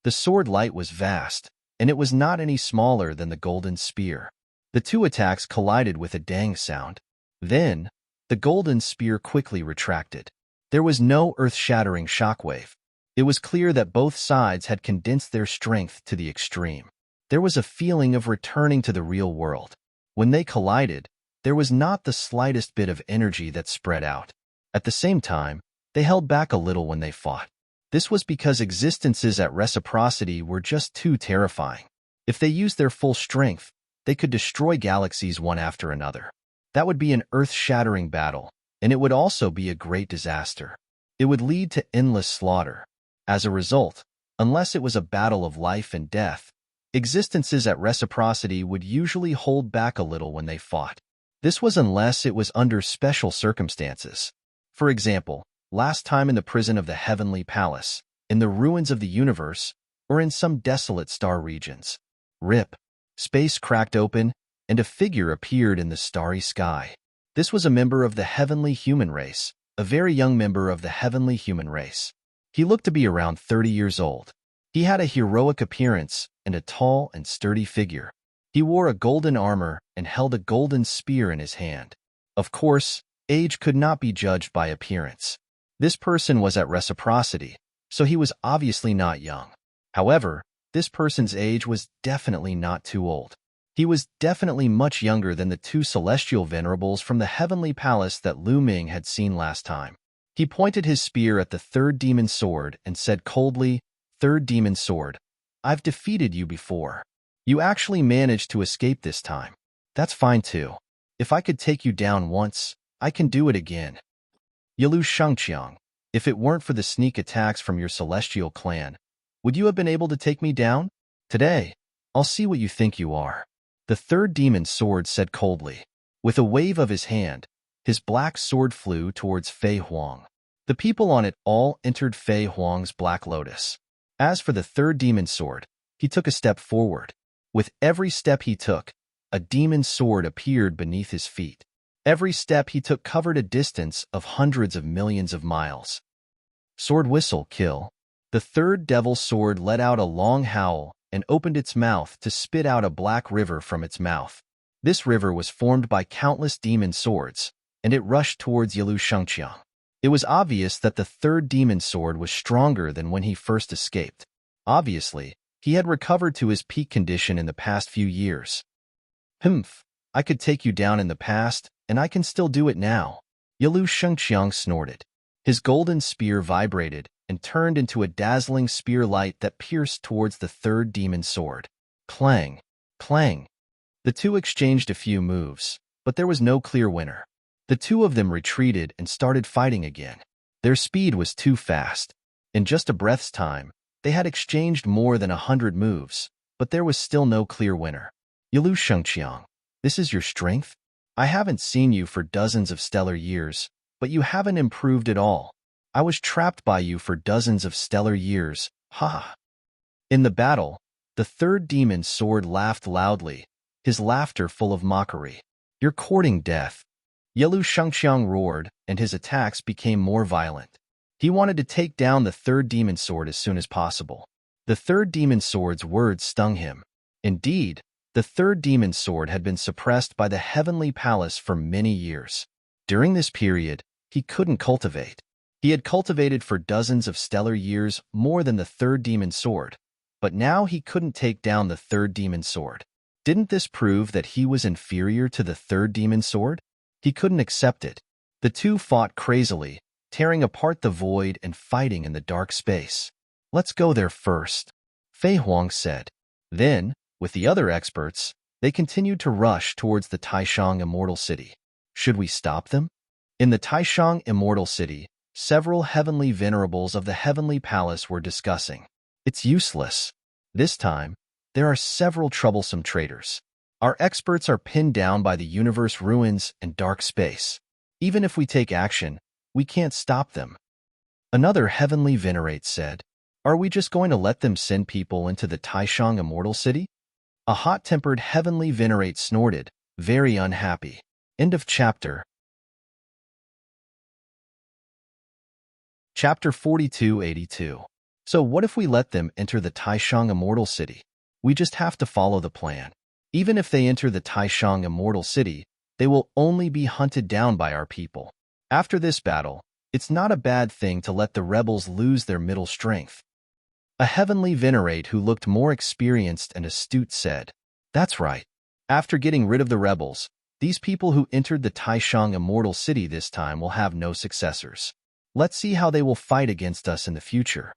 The sword light was vast, and it was not any smaller than the golden spear. The 2 attacks collided with a dang sound. Then, the golden spear quickly retracted. There was no earth-shattering shockwave. It was clear that both sides had condensed their strength to the extreme. There was a feeling of returning to the real world. When they collided, there was not the slightest bit of energy that spread out. At the same time, they held back a little when they fought. This was because existences at reciprocity were just too terrifying. If they used their full strength, they could destroy galaxies one after another. That would be an earth-shattering battle, and it would also be a great disaster. It would lead to endless slaughter. As a result, unless it was a battle of life and death, existences at reciprocity would usually hold back a little when they fought. This was unless it was under special circumstances. For example, last time in the prison of the Heavenly Palace, in the ruins of the universe, or in some desolate star regions. Rip. Space cracked open, and a figure appeared in the starry sky. This was a member of the heavenly human race, a very young member of the heavenly human race. He looked to be around 30 years old. He had a heroic appearance and a tall and sturdy figure. He wore a golden armor and held a golden spear in his hand. Of course, age could not be judged by appearance. This person was at reciprocity, so he was obviously not young. However, this person's age was definitely not too old. He was definitely much younger than the 2 celestial venerables from the Heavenly Palace that Lu Ming had seen last time. He pointed his spear at the third demon sword and said coldly, "Third demon sword, I've defeated you before. You actually managed to escape this time. That's fine too. If I could take you down once, I can do it again. Yilu Shengqiang, if it weren't for the sneak attacks from your celestial clan, would you have been able to take me down? Today, I'll see what you think you are." The third demon's sword said coldly. With a wave of his hand, his black sword flew towards Fei Huang. The people on it all entered Fei Huang's Black Lotus. As for the third demon's sword, he took a step forward. With every step he took, a demon's sword appeared beneath his feet. Every step he took covered a distance of hundreds of millions of miles. Sword whistle, kill. The third devil's sword let out a long howl and opened its mouth to spit out a black river from its mouth. This river was formed by countless demon swords, and it rushed towards Yilu Shengqiang. It was obvious that the third demon sword was stronger than when he first escaped. Obviously, he had recovered to his peak condition in the past few years. Humph, I could take you down in the past, and I can still do it now. Yilu Shengqiang snorted. His golden spear vibrated and turned into a dazzling spear light that pierced towards the third demon sword. Clang! Clang! The two exchanged a few moves, but there was no clear winner. The two of them retreated and started fighting again. Their speed was too fast. In just a breath's time, they had exchanged more than 100 moves, but there was still no clear winner. Yilu Shengqiang, this is your strength? I haven't seen you for dozens of stellar years, but you haven't improved at all. I was trapped by you for dozens of stellar years, ha! In the battle, the third demon sword laughed loudly, his laughter full of mockery. You're courting death. Yilu Shengqiang roared, and his attacks became more violent. He wanted to take down the third demon sword as soon as possible. The third demon sword's words stung him. Indeed, the third demon sword had been suppressed by the heavenly palace for many years. During this period, he couldn't cultivate. He had cultivated for dozens of stellar years more than the third demon sword, but now he couldn't take down the third demon sword. Didn't this prove that he was inferior to the third demon sword? He couldn't accept it. The two fought crazily, tearing apart the void and fighting in the dark space. Let's go there first, Fei Huang said. Then, with the other experts, they continued to rush towards the Taishang Immortal City. Should we stop them? In the Taishang Immortal City, several heavenly venerables of the heavenly palace were discussing. It's useless. This time, there are several troublesome traitors. Our experts are pinned down by the universe ruins and dark space. Even if we take action, we can't stop them. Another heavenly venerate said, Are we just going to let them send people into the Taishang Immortal City? A hot-tempered heavenly venerate snorted, very unhappy. End of chapter. Chapter 4282. So what if we let them enter the Taishang Immortal City? We just have to follow the plan. Even if they enter the Taishang Immortal City, they will only be hunted down by our people. After this battle, it's not a bad thing to let the rebels lose their middle strength. A heavenly venerate who looked more experienced and astute said, That's right. After getting rid of the rebels, these people who entered the Taishang Immortal City this time will have no successors. Let's see how they will fight against us in the future.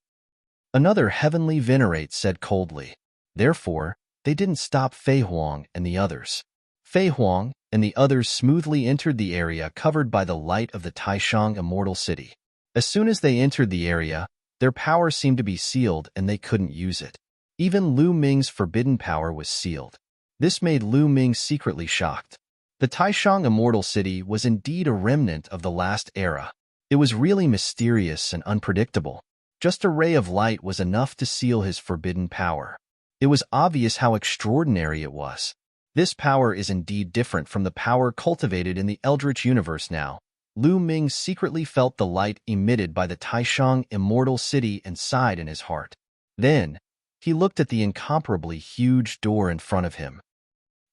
Another heavenly venerate said coldly. Therefore, they didn't stop Fei Huang and the others. Fei Huang and the others smoothly entered the area covered by the light of the Taishang Immortal City. As soon as they entered the area, their power seemed to be sealed and they couldn't use it. Even Lu Ming's forbidden power was sealed. This made Lu Ming secretly shocked. The Taishang Immortal City was indeed a remnant of the last era. It was really mysterious and unpredictable. Just a ray of light was enough to seal his forbidden power. It was obvious how extraordinary it was. This power is indeed different from the power cultivated in the Eldritch universe now. Lu Ming secretly felt the light emitted by the Taishang Immortal City and sighed in his heart. Then, he looked at the incomparably huge door in front of him.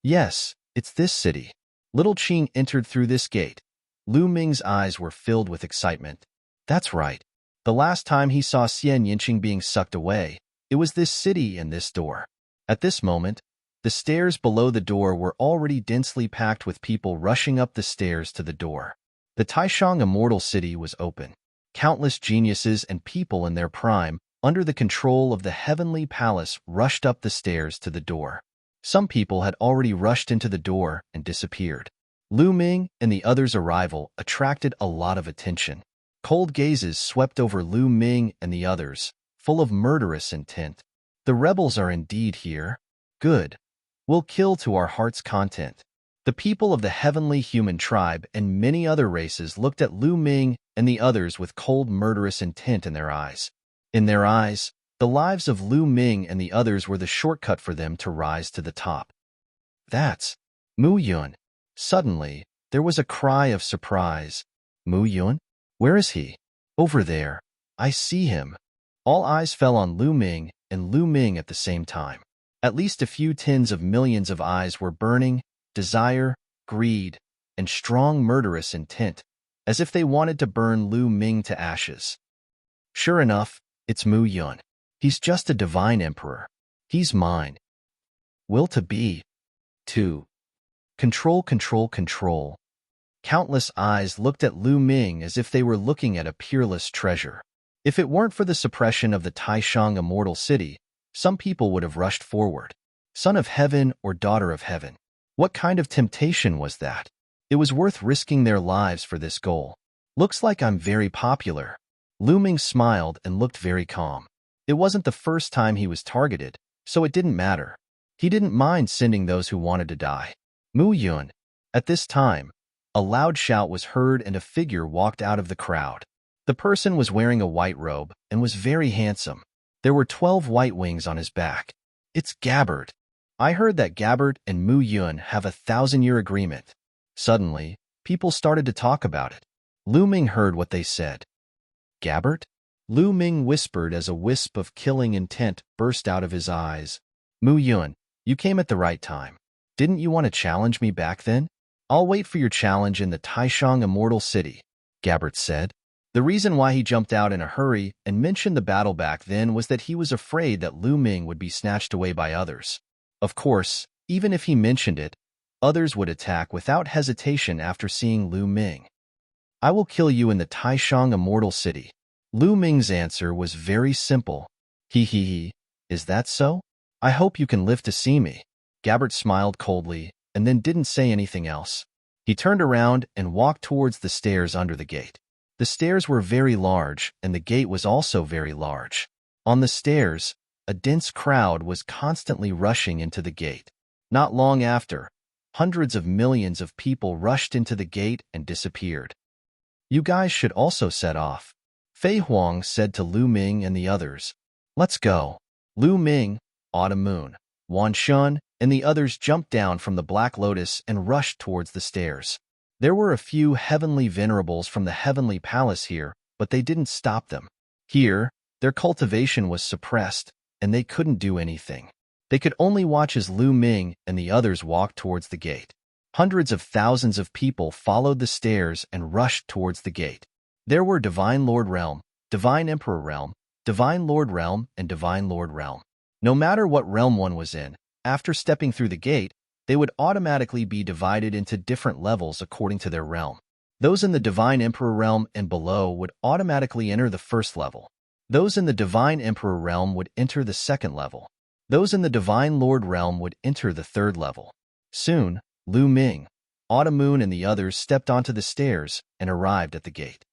Yes, it's this city. Little Qing entered through this gate. Lu Ming's eyes were filled with excitement. That's right. The last time he saw Xian Yinqing being sucked away, it was this city and this door. At this moment, the stairs below the door were already densely packed with people rushing up the stairs to the door. The Taishang Immortal City was open. Countless geniuses and people in their prime, under the control of the heavenly palace, rushed up the stairs to the door. Some people had already rushed into the door and disappeared. Lu Ming and the others' arrival attracted a lot of attention. Cold gazes swept over Lu Ming and the others, full of murderous intent. The rebels are indeed here. Good. We'll kill to our heart's content. The people of the heavenly human tribe and many other races looked at Lu Ming and the others with cold murderous intent in their eyes. In their eyes, the lives of Lu Ming and the others were the shortcut for them to rise to the top. That's Mu Yun. Suddenly, there was a cry of surprise. Mu Yun? Where is he? Over there. I see him. All eyes fell on Lu Ming and Lu Ming at the same time. At least a few tens of millions of eyes were burning, desire, greed, and strong murderous intent, as if they wanted to burn Lu Ming to ashes. Sure enough, it's Mu Yun. He's just a divine emperor. He's mine. Will to be. 2. Control, control, control. Countless eyes looked at Lu Ming as if they were looking at a peerless treasure. If it weren't for the suppression of the Taishang Immortal City, some people would have rushed forward. Son of heaven or daughter of heaven. What kind of temptation was that? It was worth risking their lives for this goal. Looks like I'm very popular. Lu Ming smiled and looked very calm. It wasn't the first time he was targeted, so it didn't matter. He didn't mind sending those who wanted to die. Mu Yun. At this time, a loud shout was heard and a figure walked out of the crowd. The person was wearing a white robe and was very handsome. There were 12 white wings on his back. It's Gabbard. I heard that Gabbard and Mu Yun have a 1,000-year agreement. Suddenly, people started to talk about it. Lu Ming heard what they said. Gabbard? Lu Ming whispered as a wisp of killing intent burst out of his eyes. Mu Yun, you came at the right time. Didn't you want to challenge me back then? I'll wait for your challenge in the Taishang Immortal City, Gabbard said. The reason why he jumped out in a hurry and mentioned the battle back then was that he was afraid that Lu Ming would be snatched away by others. Of course, even if he mentioned it, others would attack without hesitation after seeing Lu Ming. I will kill you in the Taishang Immortal City. Lu Ming's answer was very simple. He, is that so? I hope you can live to see me. Gabbard smiled coldly and then didn't say anything else. He turned around and walked towards the stairs under the gate. The stairs were very large and the gate was also very large. On the stairs, a dense crowd was constantly rushing into the gate. Not long after, hundreds of millions of people rushed into the gate and disappeared. You guys should also set off. Fei Huang said to Lu Ming and the others. Let's go. Lu Ming, Autumn Moon, Wan Shun, and the others jumped down from the Black Lotus and rushed towards the stairs. There were a few heavenly venerables from the heavenly palace here, but they didn't stop them. Here, their cultivation was suppressed, and they couldn't do anything. They could only watch as Lu Ming and the others walked towards the gate. Hundreds of thousands of people followed the stairs and rushed towards the gate. There were Divine Lord Realm, Divine Emperor Realm, Divine Lord Realm, and Divine Lord Realm. No matter what realm one was in, after stepping through the gate, they would automatically be divided into different levels according to their realm. Those in the Divine Emperor Realm and below would automatically enter the first level. Those in the Divine Emperor Realm would enter the second level. Those in the Divine Lord Realm would enter the third level. Soon, Lu Ming, Autumn Moon, and the others stepped onto the stairs and arrived at the gate.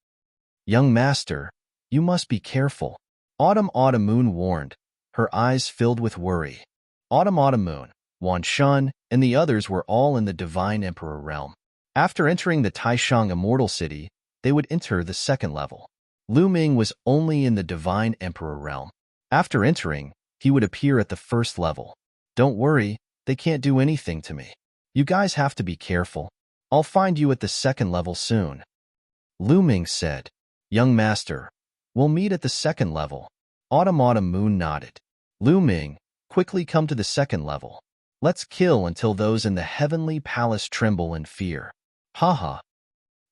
Young master, you must be careful. Autumn Moon warned, her eyes filled with worry. Autumn Moon, Wan Shun, and the others were all in the Divine Emperor Realm. After entering the Taishang Immortal City, they would enter the second level. Lu Ming was only in the Divine Emperor Realm. After entering, he would appear at the first level. Don't worry, they can't do anything to me. You guys have to be careful. I'll find you at the second level soon. Lu Ming said, Young master, we'll meet at the second level. Autumn Moon nodded. Lu Ming, quickly come to the second level. Let's kill until those in the heavenly palace tremble in fear. Haha.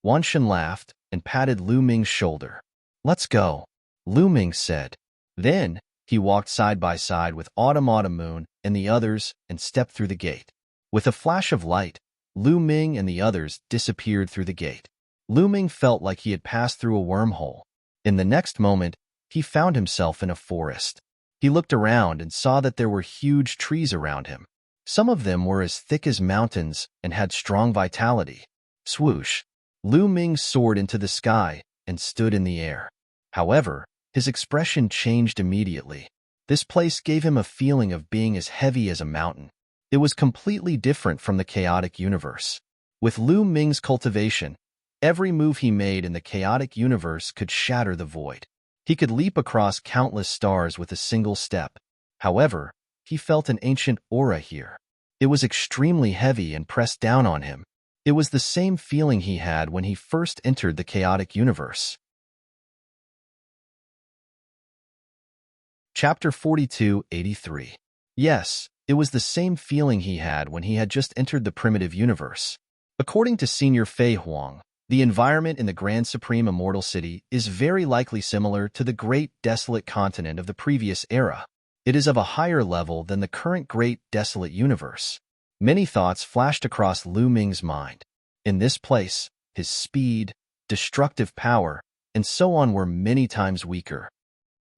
Wan Shen laughed and patted Lu Ming's shoulder. Let's go, Lu Ming said. Then, he walked side by side with Autumn Moon and the others and stepped through the gate. With a flash of light, Lu Ming and the others disappeared through the gate. Lu Ming felt like he had passed through a wormhole. In the next moment, he found himself in a forest. He looked around and saw that there were huge trees around him. Some of them were as thick as mountains and had strong vitality. Swoosh! Lu Ming soared into the sky and stood in the air. However, his expression changed immediately. This place gave him a feeling of being as heavy as a mountain. It was completely different from the chaotic universe. With Lu Ming's cultivation, every move he made in the chaotic universe could shatter the void. He could leap across countless stars with a single step. However, he felt an ancient aura here. It was extremely heavy and pressed down on him. It was the same feeling he had when he first entered the chaotic universe. Chapter 42-83. Yes, it was the same feeling he had when he had just entered the primitive universe. According to Senior Fei Huang, the environment in the Grand Supreme Immortal City is very likely similar to the Great Desolate Continent of the previous era. It is of a higher level than the current Great Desolate Universe. Many thoughts flashed across Lu Ming's mind. In this place, his speed, destructive power, and so on were many times weaker.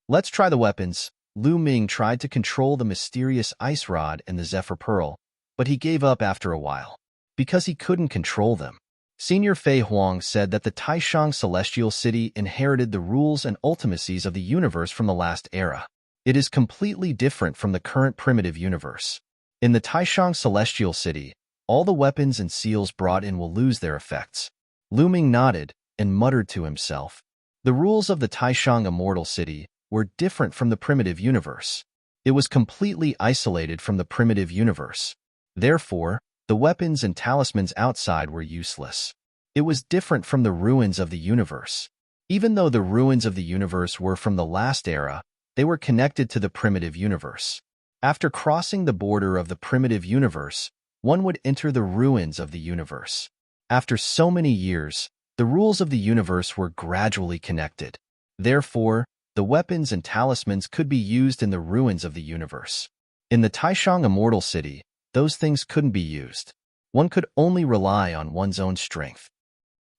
Let's try the weapons. Lu Ming tried to control the mysterious ice rod and the Zephyr Pearl, but he gave up after a while. Because he couldn't control them, Senior Fei Huang said that the Taishang Celestial City inherited the rules and ultimacies of the universe from the last era. It is completely different from the current primitive universe. In the Taishang Celestial City, all the weapons and seals brought in will lose their effects. Lu Ming nodded and muttered to himself. The rules of the Taishang Immortal City were different from the primitive universe. It was completely isolated from the primitive universe. Therefore, the weapons and talismans outside were useless. It was different from the ruins of the universe. Even though the ruins of the universe were from the last era, they were connected to the primitive universe. After crossing the border of the primitive universe, one would enter the ruins of the universe. After so many years, the rules of the universe were gradually connected. Therefore, the weapons and talismans could be used in the ruins of the universe. In the Taishang Immortal City, those things couldn't be used. One could only rely on one's own strength.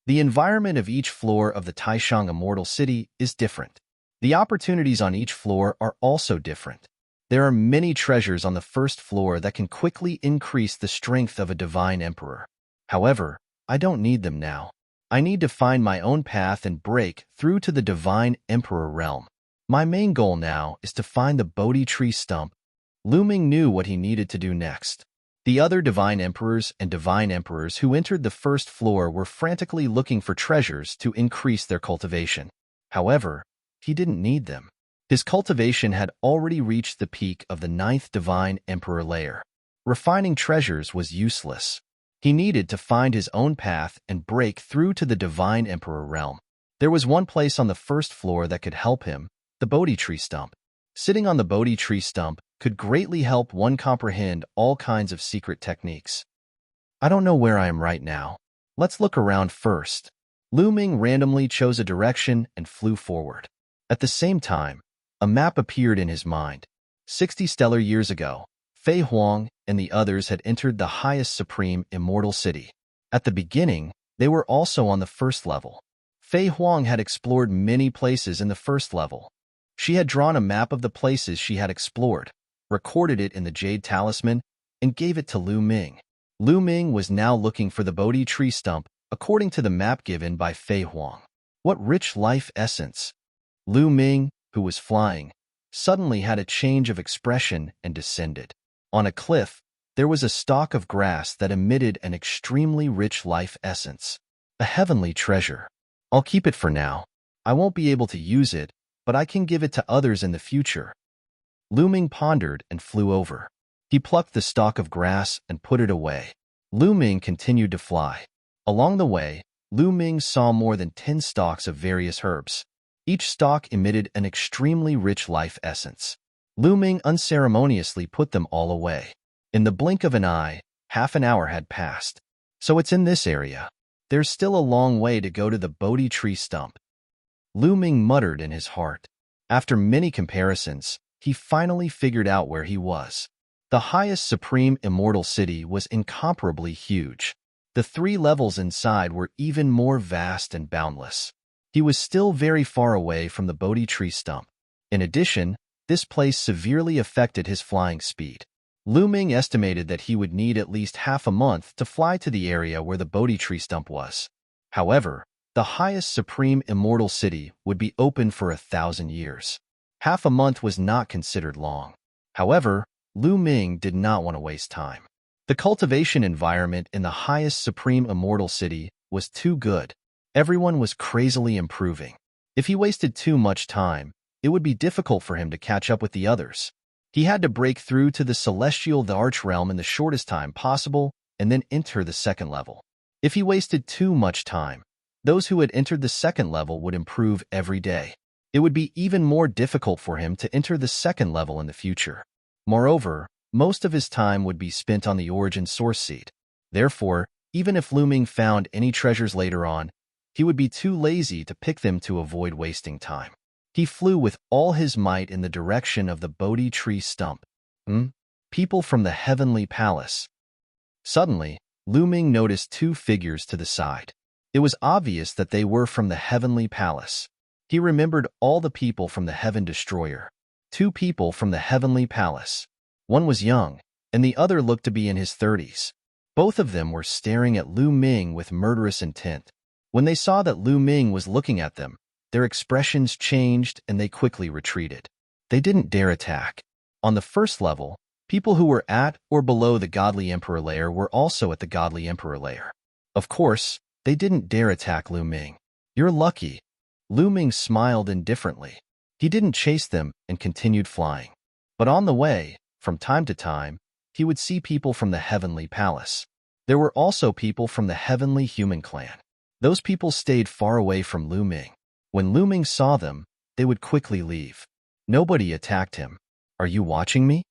The environment of each floor of the Taishang Immortal City is different. The opportunities on each floor are also different. There are many treasures on the first floor that can quickly increase the strength of a divine emperor. However, I don't need them now. I need to find my own path and break through to the divine emperor realm. My main goal now is to find the Bodhi tree stump. Lu Ming knew what he needed to do next. The other divine emperors and divine emperors who entered the first floor were frantically looking for treasures to increase their cultivation. However, he didn't need them. His cultivation had already reached the peak of the 9th divine emperor layer. Refining treasures was useless. He needed to find his own path and break through to the divine emperor realm. There was one place on the first floor that could help him, the Bodhi tree stump. Sitting on the Bodhi tree stump could greatly help one comprehend all kinds of secret techniques. I don't know where I am right now. Let's look around first. Lu Ming randomly chose a direction and flew forward. At the same time, a map appeared in his mind. 60 stellar years ago, Fei Huang and the others had entered the highest supreme immortal city. At the beginning, they were also on the first level. Fei Huang had explored many places in the first level. She had drawn a map of the places she had explored, recorded it in the Jade Talisman, and gave it to Lu Ming. Lu Ming was now looking for the Bodhi tree stump according to the map given by Fei Huang. What rich life essence! Lu Ming, who was flying, suddenly had a change of expression and descended. On a cliff, there was a stalk of grass that emitted an extremely rich life essence. A heavenly treasure. I'll keep it for now. I won't be able to use it, but I can give it to others in the future. Lu Ming pondered and flew over. He plucked the stalk of grass and put it away. Lu Ming continued to fly. Along the way, Lu Ming saw more than 10 stalks of various herbs. Each stalk emitted an extremely rich life essence. Lu Ming unceremoniously put them all away. In the blink of an eye, half an hour had passed. So it's in this area. There's still a long way to go to the Bodhi tree stump. Lu Ming muttered in his heart. After many comparisons, he finally figured out where he was. The highest supreme immortal city was incomparably huge. The 3 levels inside were even more vast and boundless. He was still very far away from the Bodhi tree stump. In addition, this place severely affected his flying speed. Lu Ming estimated that he would need at least half a month to fly to the area where the Bodhi tree stump was. However, the highest supreme immortal city would be open for 1,000 years. Half a month was not considered long. However, Lu Ming did not want to waste time. The cultivation environment in the highest supreme immortal city was too good. Everyone was crazily improving. If he wasted too much time, it would be difficult for him to catch up with the others. He had to break through to the celestial arch realm in the shortest time possible and then enter the second level. If he wasted too much time, those who had entered the second level would improve every day. It would be even more difficult for him to enter the second level in the future. Moreover, most of his time would be spent on the origin source seed. Therefore, even if Lu Ming found any treasures later on, he would be too lazy to pick them to avoid wasting time. He flew with all his might in the direction of the Bodhi tree stump. People from the heavenly palace. Suddenly, Lu Ming noticed 2 figures to the side. It was obvious that they were from the heavenly palace. He remembered all the people from the Heaven Destroyer. 2 people from the heavenly palace. One was young, and the other looked to be in his 30s. Both of them were staring at Lu Ming with murderous intent. When they saw that Lu Ming was looking at them, their expressions changed and they quickly retreated. They didn't dare attack. On the first level, people who were at or below the Godly Emperor layer were also at the Godly Emperor layer. Of course, they didn't dare attack Lu Ming. You're lucky. Lu Ming smiled indifferently. He didn't chase them and continued flying. But on the way, from time to time, he would see people from the Heavenly Palace. There were also people from the Heavenly Human Clan. Those people stayed far away from Lu Ming. When Lu Ming saw them, they would quickly leave. Nobody attacked him. Are you watching me?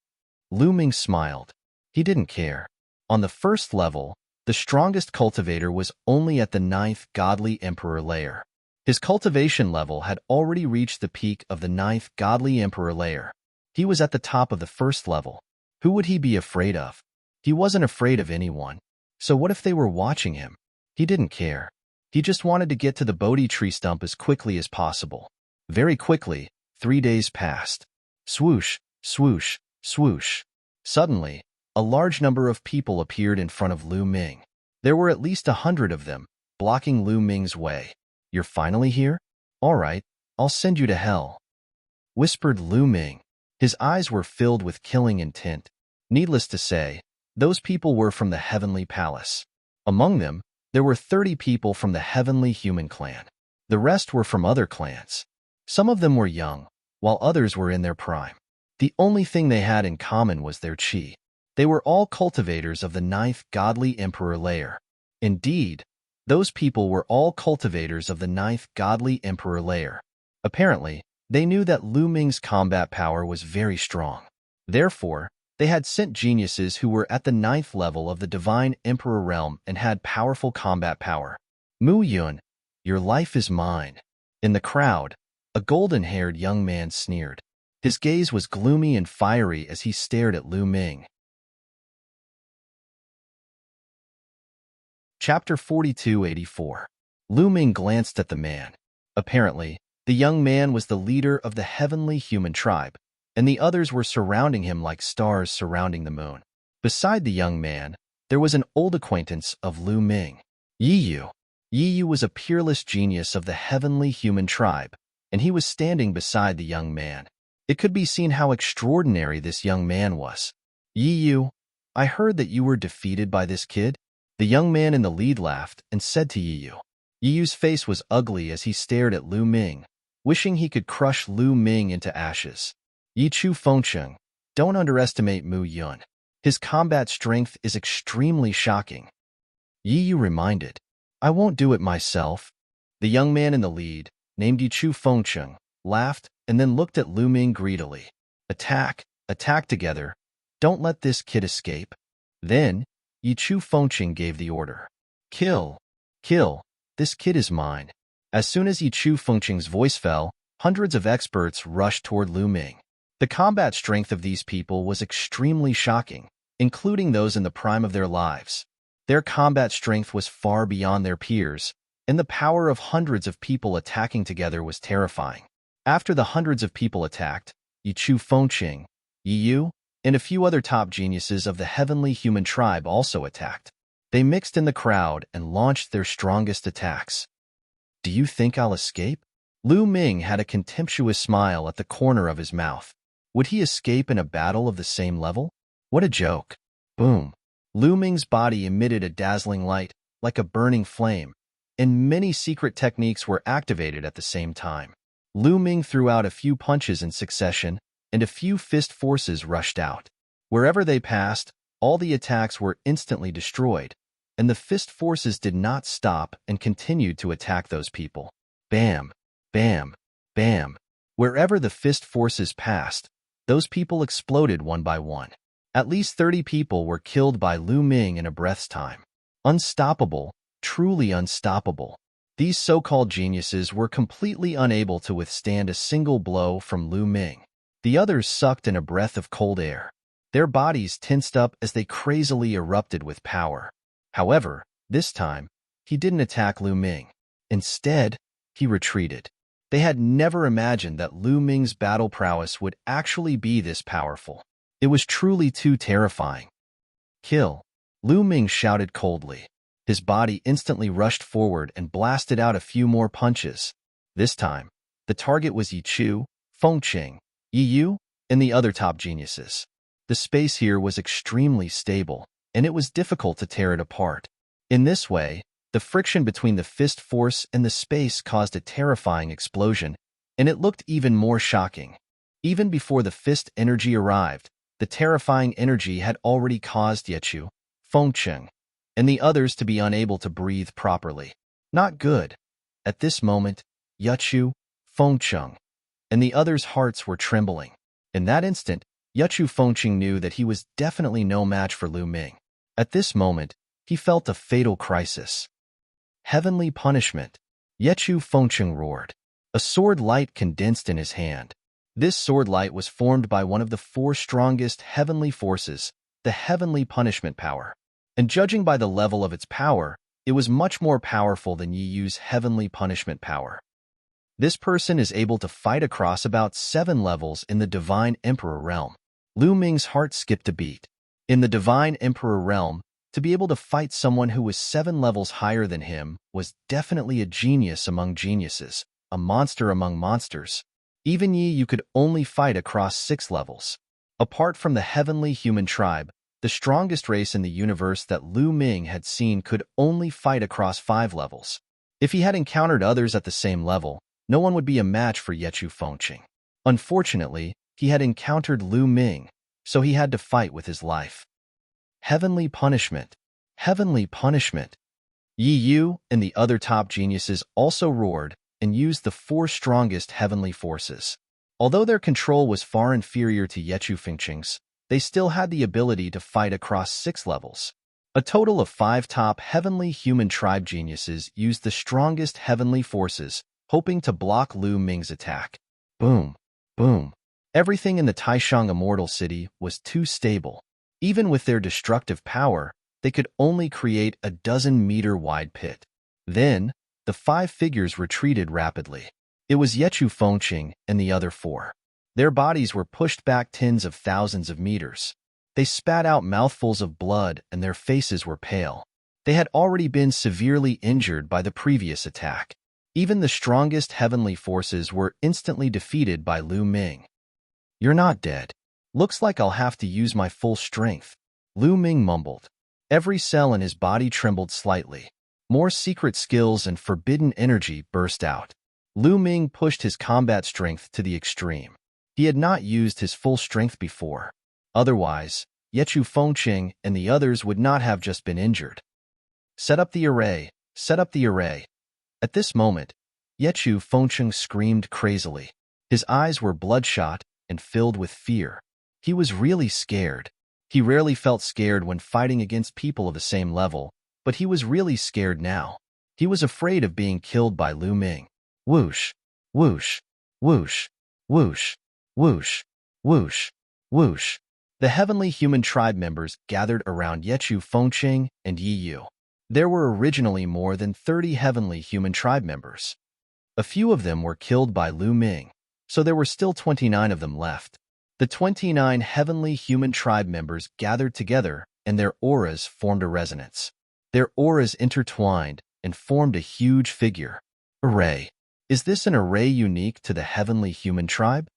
Lu Ming smiled. He didn't care. On the first level, the strongest cultivator was only at the 9th Godly Emperor layer. His cultivation level had already reached the peak of the 9th Godly Emperor layer. He was at the top of the first level. Who would he be afraid of? He wasn't afraid of anyone. So what if they were watching him? He didn't care. He just wanted to get to the Bodhi tree stump as quickly as possible. Very quickly, 3 days passed. Swoosh, swoosh, swoosh. Suddenly, a large number of people appeared in front of Lu Ming. There were at least 100 of them, blocking Lu Ming's way. You're finally here? All right, I'll send you to hell, whispered Lu Ming. His eyes were filled with killing intent. Needless to say, those people were from the Heavenly Palace. Among them, there were 30 people from the Heavenly Human Clan. The rest were from other clans. Some of them were young, while others were in their prime. The only thing they had in common was their chi. They were all cultivators of the 9th Godly Emperor layer. Indeed, those people were all cultivators of the 9th Godly Emperor layer. Apparently, they knew that Lu Ming's combat power was very strong. Therefore, they had sent geniuses who were at the 9th level of the Divine Emperor realm and had powerful combat power. Mu Yun, your life is mine. In the crowd, a golden-haired young man sneered. His gaze was gloomy and fiery as he stared at Lu Ming. Chapter 4284. Lu Ming glanced at the man. Apparently, the young man was the leader of the Heavenly Human tribe, and the others were surrounding him like stars surrounding the moon. Beside the young man, there was an old acquaintance of Lu Ming, Yi Yu. Yi Yu was a peerless genius of the Heavenly Human tribe, and he was standing beside the young man. It could be seen how extraordinary this young man was. Yi Yu, I heard that you were defeated by this kid? The young man in the lead laughed and said to Yi Yu. Yi Yu's face was ugly as he stared at Lu Ming, wishing he could crush Lu Ming into ashes. Yi Chu Fengcheng, don't underestimate Mu Yun. His combat strength is extremely shocking. Yi Yu reminded. I won't do it myself. The young man in the lead, named Yi Chu Fengcheng, laughed and then looked at Lu Ming greedily. Attack, attack together. Don't let this kid escape. Then, Yi Chu Fengcheng gave the order. Kill, kill, this kid is mine. As soon as Yi Chu Fengcheng's voice fell, hundreds of experts rushed toward Lu Ming. The combat strength of these people was extremely shocking, including those in the prime of their lives. Their combat strength was far beyond their peers, and the power of hundreds of people attacking together was terrifying. After the hundreds of people attacked, Yi Chu Fengcheng, Yi Yu, and a few other top geniuses of the Heavenly Human tribe also attacked. They mixed in the crowd and launched their strongest attacks. Do you think I'll escape? Lu Ming had a contemptuous smile at the corner of his mouth. Would he escape in a battle of the same level? What a joke. Boom. Lu Ming's body emitted a dazzling light, like a burning flame, and many secret techniques were activated at the same time. Lu Ming threw out a few punches in succession, and a few fist forces rushed out. Wherever they passed, all the attacks were instantly destroyed, and the fist forces did not stop and continued to attack those people. Bam, bam, bam. Wherever the fist forces passed, those people exploded one by one. At least 30 people were killed by Lu Ming in a breath's time. Unstoppable, truly unstoppable. These so-called geniuses were completely unable to withstand a single blow from Lu Ming. The others sucked in a breath of cold air. Their bodies tensed up as they crazily erupted with power. However, this time, he didn't attack Lu Ming. Instead, he retreated. They had never imagined that Lu Ming's battle prowess would actually be this powerful. It was truly too terrifying. Kill. Lu Ming shouted coldly. His body instantly rushed forward and blasted out a few more punches. This time, the target was Yi Chu, Fengqing, Yi Yu, and the other top geniuses. The space here was extremely stable, and it was difficult to tear it apart. In this way, the friction between the fist force and the space caused a terrifying explosion, and it looked even more shocking. Even before the fist energy arrived, the terrifying energy had already caused Yechu, Fengqing, and the others to be unable to breathe properly. Not good. At this moment, Yechu, Fengqing, and the others' hearts were trembling. In that instant, Yechu Fengqing knew that he was definitely no match for Lu Ming. At this moment, he felt a fatal crisis. Heavenly punishment. Yechu Fengqing roared. A sword light condensed in his hand. This sword light was formed by one of the 4 strongest heavenly forces, the heavenly punishment power. And judging by the level of its power, it was much more powerful than Yi Yu's heavenly punishment power. This person is able to fight across about 7 levels in the Divine Emperor realm. Lu Ming's heart skipped a beat. In the Divine Emperor realm, to be able to fight someone who was 7 levels higher than him was definitely a genius among geniuses, a monster among monsters. Even Yi Yu could only fight across 6 levels. Apart from the heavenly human tribe, the strongest race in the universe that Lu Ming had seen could only fight across 5 levels. If he had encountered others at the same level, no one would be a match for Yechu Fengqing. Unfortunately, he had encountered Lu Ming, so he had to fight with his life. Heavenly punishment. Heavenly punishment. Yi Yu and the other top geniuses also roared and used the 4 strongest heavenly forces. Although their control was far inferior to Yechu Fengqing's, they still had the ability to fight across 6 levels. A total of 5 top heavenly human tribe geniuses used the strongest heavenly forces, hoping to block Lu Ming's attack. Boom, boom. Everything in the Taishang Immortal City was too stable. Even with their destructive power, they could only create a 12-meter-wide pit. Then, the 5 figures retreated rapidly. It was Yechu Fengqing and the other 4. Their bodies were pushed back tens of thousands of meters. They spat out mouthfuls of blood and their faces were pale. They had already been severely injured by the previous attack. Even the strongest heavenly forces were instantly defeated by Lu Ming. "You're not dead. Looks like I'll have to use my full strength," Lu Ming mumbled. Every cell in his body trembled slightly. More secret skills and forbidden energy burst out. Lu Ming pushed his combat strength to the extreme. He had not used his full strength before. Otherwise, Yechu Fengqing and the others would not have just been injured. "Set up the array, set up the array." At this moment, Yechu Fengqing screamed crazily. His eyes were bloodshot and filled with fear. He was really scared. He rarely felt scared when fighting against people of the same level, but he was really scared now. He was afraid of being killed by Lu Ming. Whoosh, whoosh, whoosh, whoosh, whoosh, whoosh, whoosh. The heavenly human tribe members gathered around Yechu Fengqing and Yi Yu. There were originally more than 30 heavenly human tribe members. A few of them were killed by Lu Ming, so there were still 29 of them left. The 29 heavenly human tribe members gathered together and their auras formed a resonance. Their auras intertwined and formed a huge figure. Array. Is this an array unique to the heavenly human tribe?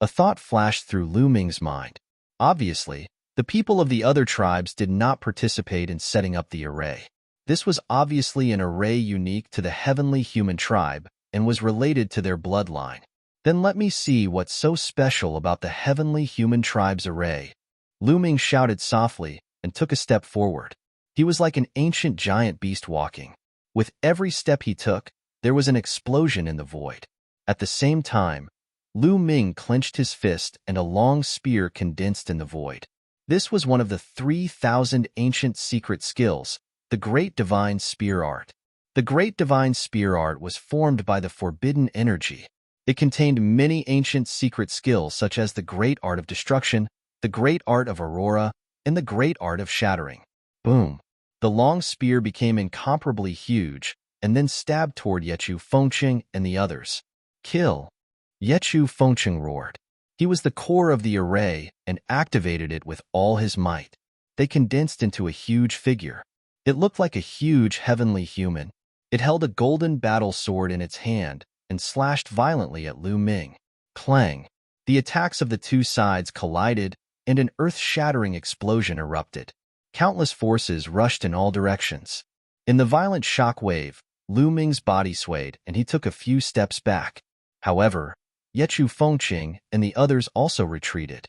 A thought flashed through Lu Ming's mind. Obviously, the people of the other tribes did not participate in setting up the array. This was obviously an array unique to the heavenly human tribe and was related to their bloodline. Then let me see what's so special about the heavenly human tribe's array. Lu Ming shouted softly and took a step forward. He was like an ancient giant beast walking. With every step he took, there was an explosion in the void. At the same time, Lu Ming clenched his fist and a long spear condensed in the void. This was one of the 3,000 ancient secret skills, the Great Divine Spear Art. The Great Divine Spear Art was formed by the forbidden energy. It contained many ancient secret skills such as the Great Art of Destruction, the Great Art of Aurora, and the Great Art of Shattering. Boom! The long spear became incomparably huge and then stabbed toward Yechu Fengqing and the others. Kill! Yechu Fengqing roared. He was the core of the array and activated it with all his might. they condensed into a huge figure. It looked like a huge heavenly human. It held a golden battle sword in its hand and slashed violently at Lu Ming. Clang! The attacks of the two sides collided, and an earth-shattering explosion erupted. Countless forces rushed in all directions. In the violent shock wave, Lu Ming's body swayed, and he took a few steps back. However, Yechu Fengqing and the others also retreated.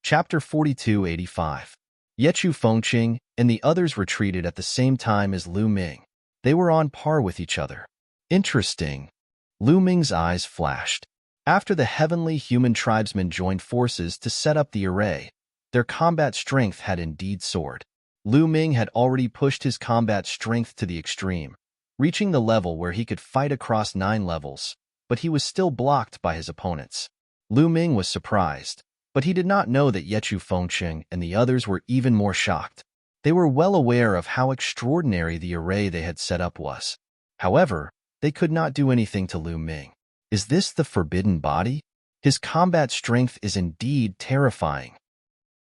Chapter 4285. Yechu Fengqing and the others retreated at the same time as Lu Ming. They were on par with each other. Interesting. Lu Ming's eyes flashed. After the heavenly human tribesmen joined forces to set up the array, their combat strength had indeed soared. Lu Ming had already pushed his combat strength to the extreme, reaching the level where he could fight across 9 levels, but he was still blocked by his opponents. Lu Ming was surprised, but he did not know that Yechu Fengqing and the others were even more shocked. They were well aware of how extraordinary the array they had set up was. However, they could not do anything to Lu Ming. Is this the forbidden body? His combat strength is indeed terrifying.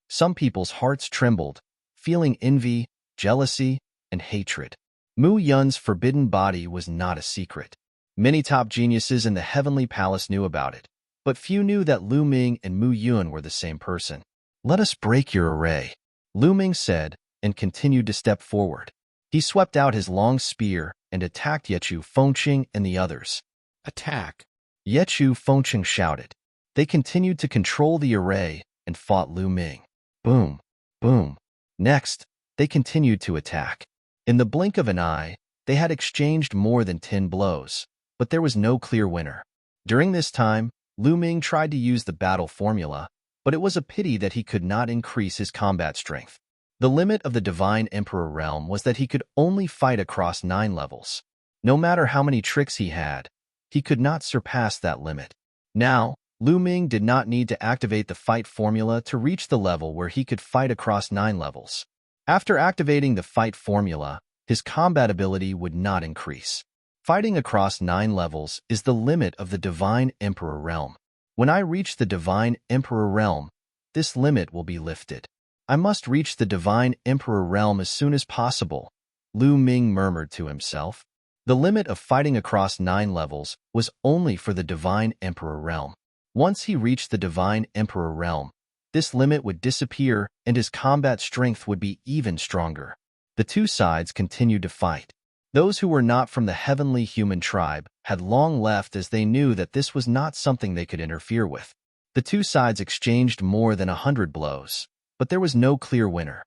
Some people's hearts trembled, feeling envy, jealousy, and hatred. Mu Yun's forbidden body was not a secret. Many top geniuses in the Heavenly Palace knew about it, but few knew that Lu Ming and Mu Yun were the same person. "Let us break your array," Lu Ming said, and continued to step forward. He swept out his long spear and attacked Yechu Fengqing and the others. "Attack!" Yechu Fengqing shouted. They continued to control the array and fought Lu Ming. Boom, boom. Next, they continued to attack. In the blink of an eye, they had exchanged more than 10 blows, but there was no clear winner. During this time, Lu Ming tried to use the battle formula, but it was a pity that he could not increase his combat strength. The limit of the Divine Emperor realm was that he could only fight across 9 levels. No matter how many tricks he had, he could not surpass that limit. Now, Lu Ming did not need to activate the fight formula to reach the level where he could fight across 9 levels. After activating the fight formula, his combat ability would not increase. Fighting across 9 levels is the limit of the Divine Emperor realm. When I reach the Divine Emperor realm, this limit will be lifted. I must reach the Divine Emperor realm as soon as possible, Lu Ming murmured to himself. The limit of fighting across 9 levels was only for the Divine Emperor realm. Once he reached the Divine Emperor realm, this limit would disappear and his combat strength would be even stronger. The two sides continued to fight. Those who were not from the heavenly human tribe had long left as they knew that this was not something they could interfere with. The two sides exchanged more than 100 blows, but there was no clear winner.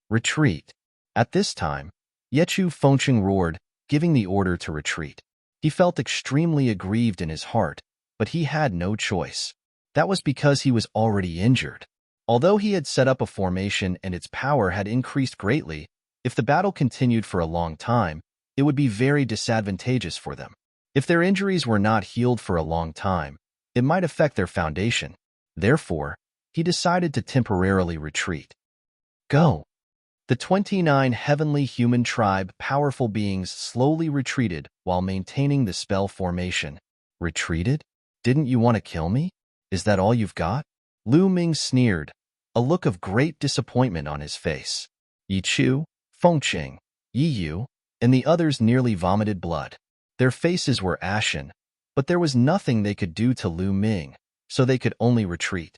Retreat. At this time, Yechu Fengqing roared, giving the order to retreat. He felt extremely aggrieved in his heart, but he had no choice. That was because he was already injured. Although he had set up a formation and its power had increased greatly, if the battle continued for a long time, it would be very disadvantageous for them. If their injuries were not healed for a long time, it might affect their foundation. Therefore, he decided to temporarily retreat. Go! The 29 heavenly human tribe powerful beings slowly retreated while maintaining the spell formation. Retreated? Didn't you want to kill me? Is that all you've got? Lu Ming sneered, a look of great disappointment on his face. Yechu, Fengqing, Yiyu, and the others nearly vomited blood. Their faces were ashen, but there was nothing they could do to Lu Ming, so they could only retreat.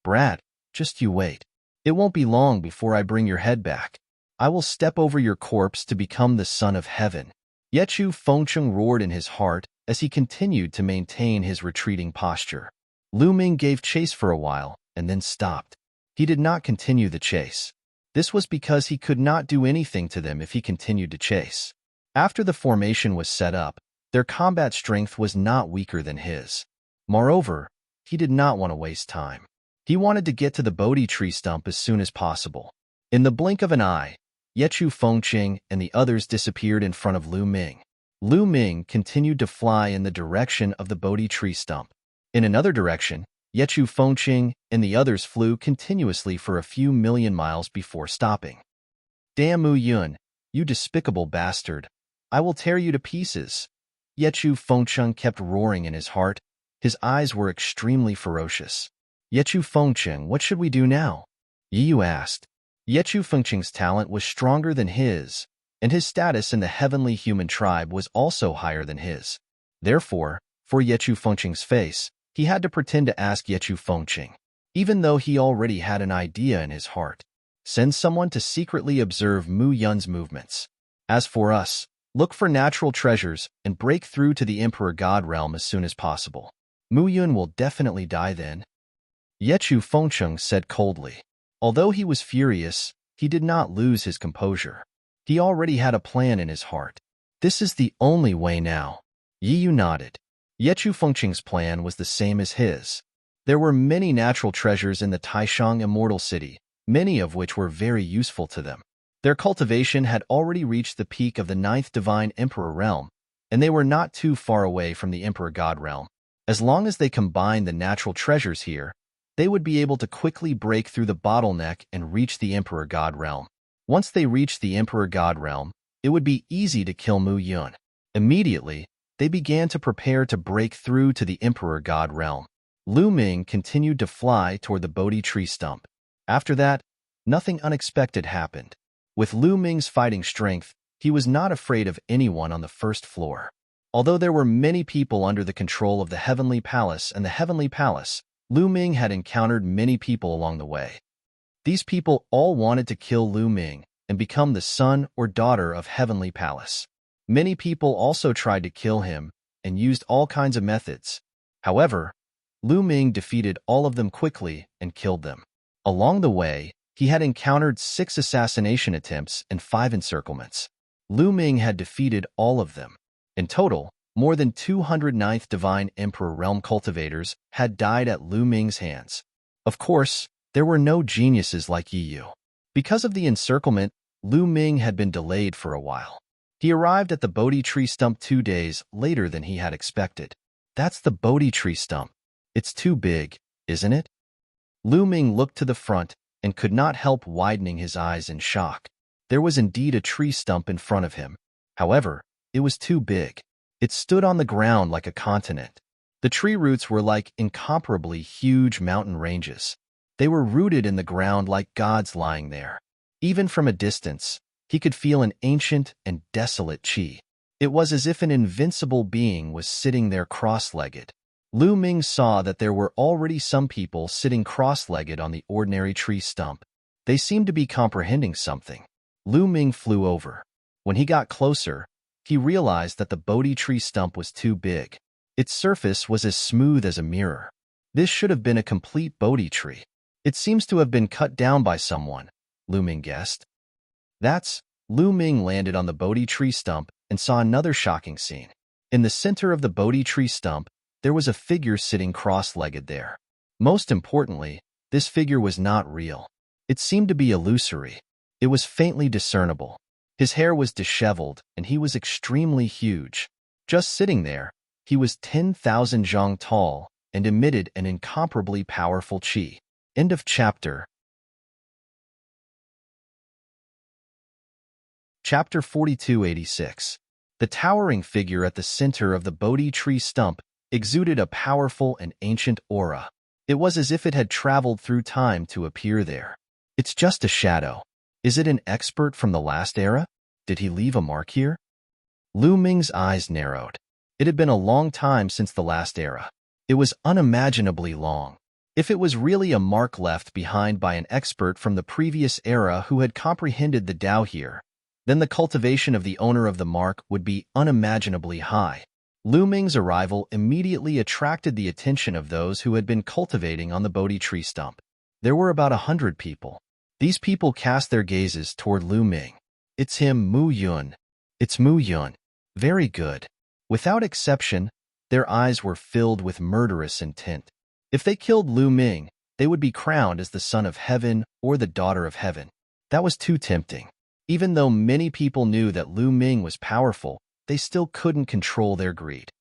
Brat, just you wait. It won't be long before I bring your head back. I will step over your corpse to become the son of heaven. Yechu Fengqing roared in his heart as he continued to maintain his retreating posture. Lu Ming gave chase for a while and then stopped. He did not continue the chase. This was because he could not do anything to them if he continued to chase. After the formation was set up, their combat strength was not weaker than his. Moreover, he did not want to waste time. He wanted to get to the Bodhi tree stump as soon as possible. In the blink of an eye, Yechu Fengqing and the others disappeared in front of Lu Ming. Lu Ming continued to fly in the direction of the Bodhi tree stump. In another direction, Yechu Fengqing and the others flew continuously for a few million miles before stopping. Damn Mu Yun, you despicable bastard! I will tear you to pieces! Yechu Fengqing kept roaring in his heart. His eyes were extremely ferocious. Yechu Fengcheng, what should we do now? Yi Yu asked. Yechu Fengcheng's talent was stronger than his, and his status in the heavenly human tribe was also higher than his. Therefore, for Yechu Fengcheng's face, he had to pretend to ask Yechu Fengcheng, even though he already had an idea in his heart. Send someone to secretly observe Mu Yun's movements. As for us, look for natural treasures and break through to the Emperor God realm as soon as possible. Mu Yun will definitely die then. Yechu Fengcheng said coldly. Although he was furious, he did not lose his composure. He already had a plan in his heart. This is the only way now. Yi Yu nodded. Yechu Fengcheng's plan was the same as his. There were many natural treasures in the Taishang Immortal City, many of which were very useful to them. Their cultivation had already reached the peak of the 9th Divine Emperor realm, and they were not too far away from the Emperor God realm. As long as they combined the natural treasures here, they would be able to quickly break through the bottleneck and reach the Emperor God realm. Once they reached the Emperor God realm, it would be easy to kill Mu Yun. Immediately, they began to prepare to break through to the Emperor God realm. Lu Ming continued to fly toward the Bodhi tree stump. After that, nothing unexpected happened. With Lu Ming's fighting strength, he was not afraid of anyone on the first floor. Although there were many people under the control of the Heavenly Palace and the Heavenly Palace, Lu Ming had encountered many people along the way. These people all wanted to kill Lu Ming and become the son or daughter of Heavenly Palace. Many people also tried to kill him and used all kinds of methods. However, Lu Ming defeated all of them quickly and killed them. Along the way, he had encountered 6 assassination attempts and 5 encirclements. Lu Ming had defeated all of them. In total, more than 200 9th Divine Emperor Realm cultivators had died at Lu Ming's hands. Of course, there were no geniuses like Yi Yu. Because of the encirclement, Lu Ming had been delayed for a while. He arrived at the Bodhi tree stump 2 days later than he had expected. That's the Bodhi tree stump. It's too big, isn't it? Lu Ming looked to the front and could not help widening his eyes in shock. There was indeed a tree stump in front of him. However, it was too big. It stood on the ground like a continent. The tree roots were like incomparably huge mountain ranges. They were rooted in the ground like gods lying there. Even from a distance, he could feel an ancient and desolate qi. It was as if an invincible being was sitting there cross-legged. Lu Ming saw that there were already some people sitting cross-legged on the ordinary tree stump. They seemed to be comprehending something. Lu Ming flew over. When he got closer, he realized that the Bodhi tree stump was too big. Its surface was as smooth as a mirror. This should have been a complete Bodhi tree. It seems to have been cut down by someone, Lu Ming guessed. Lu Ming landed on the Bodhi tree stump and saw another shocking scene. In the center of the Bodhi tree stump, there was a figure sitting cross-legged there. Most importantly, this figure was not real. It seemed to be illusory. It was faintly discernible. His hair was disheveled, and he was extremely huge. Just sitting there, he was 10,000 zhang tall and emitted an incomparably powerful qi. End of chapter. Chapter 4286. The towering figure at the center of the Bodhi tree stump exuded a powerful and ancient aura. It was as if it had traveled through time to appear there. It's just a shadow. Is it an expert from the last era? Did he leave a mark here? Lu Ming's eyes narrowed. It had been a long time since the last era. It was unimaginably long. If it was really a mark left behind by an expert from the previous era who had comprehended the Tao here, then the cultivation of the owner of the mark would be unimaginably high. Lu Ming's arrival immediately attracted the attention of those who had been cultivating on the Bodhi tree stump. There were about 100 people. These people cast their gazes toward Lu Ming. It's him, Mu Yun. It's Mu Yun. Very good. Without exception, their eyes were filled with murderous intent. If they killed Lu Ming, they would be crowned as the son of heaven or the daughter of heaven. That was too tempting. Even though many people knew that Lu Ming was powerful, they still couldn't control their greed.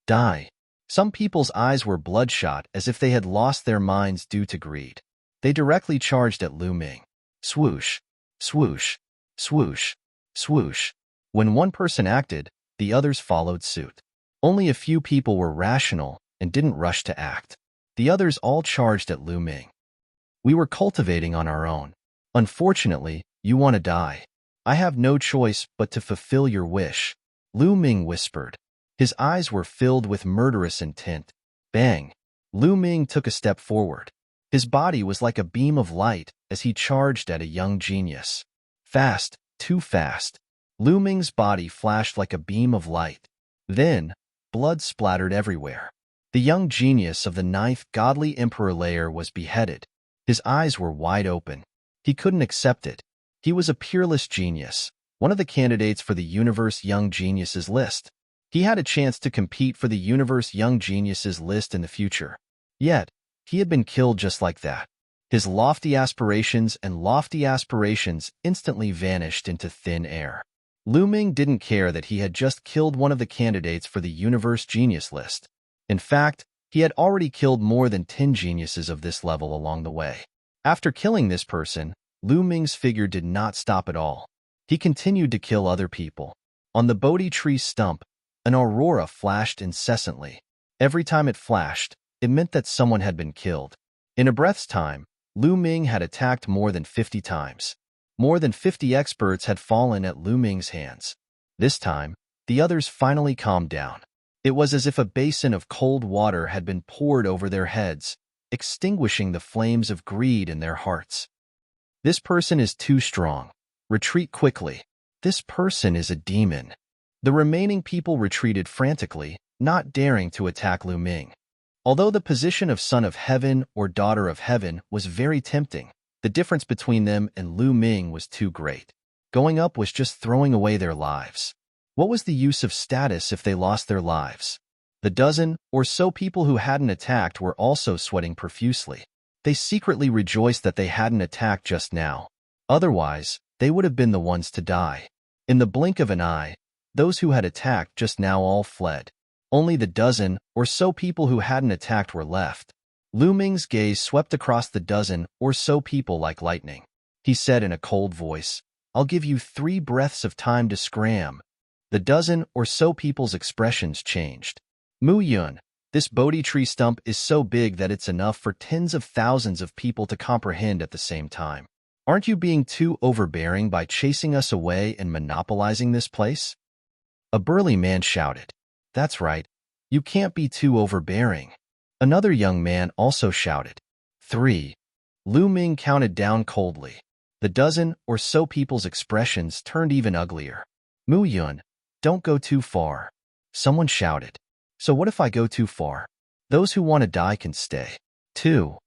Die. Some people's eyes were bloodshot as if they had lost their minds due to greed. They directly charged at Lu Ming. Swoosh, swoosh, swoosh, swoosh. When one person acted, the others followed suit. Only a few people were rational and didn't rush to act. The others all charged at Lu Ming. We were cultivating on our own. Unfortunately, you want to die. I have no choice but to fulfill your wish, Lu Ming whispered. His eyes were filled with murderous intent. Bang! Lu Ming took a step forward. His body was like a beam of light as he charged at a young genius. Fast, too fast. Lu Ming's body flashed like a beam of light. Then, blood splattered everywhere. The young genius of the 9th godly emperor layer was beheaded. His eyes were wide open. He couldn't accept it. He was a peerless genius, one of the candidates for the Universe Young Geniuses list. He had a chance to compete for the Universe Young Geniuses list in the future. Yet, he had been killed just like that. His lofty aspirations instantly vanished into thin air. Lu Ming didn't care that he had just killed one of the candidates for the Universe Genius list. In fact, he had already killed more than 10 geniuses of this level along the way. After killing this person, Lu Ming's figure did not stop at all. He continued to kill other people. On the Bodhi tree stump, an aurora flashed incessantly. Every time it flashed, it meant that someone had been killed. In a breath's time, Lu Ming had attacked more than 50 times. More than 50 experts had fallen at Lu Ming's hands. This time, the others finally calmed down. It was as if a basin of cold water had been poured over their heads, extinguishing the flames of greed in their hearts. This person is too strong. Retreat quickly. This person is a demon. The remaining people retreated frantically, not daring to attack Lu Ming. Although the position of Son of Heaven or Daughter of Heaven was very tempting, the difference between them and Lu Ming was too great. Going up was just throwing away their lives. What was the use of status if they lost their lives? The dozen or so people who hadn't attacked were also sweating profusely. They secretly rejoiced that they hadn't attacked just now. Otherwise, they would have been the ones to die. In the blink of an eye, those who had attacked just now all fled. Only the dozen or so people who hadn't attacked were left. Lu Ming's gaze swept across the dozen or so people like lightning. He said in a cold voice, "I'll give you 3 breaths of time to scram." The dozen or so people's expressions changed. Mu Yun, this Bodhi tree stump is so big that it's enough for tens of thousands of people to comprehend at the same time. Aren't you being too overbearing by chasing us away and monopolizing this place? A burly man shouted. That's right. You can't be too overbearing. Another young man also shouted. 3. Lu Ming counted down coldly. The dozen or so people's expressions turned even uglier. Mu Yun, don't go too far. Someone shouted. So what if I go too far? Those who want to die can stay. 2.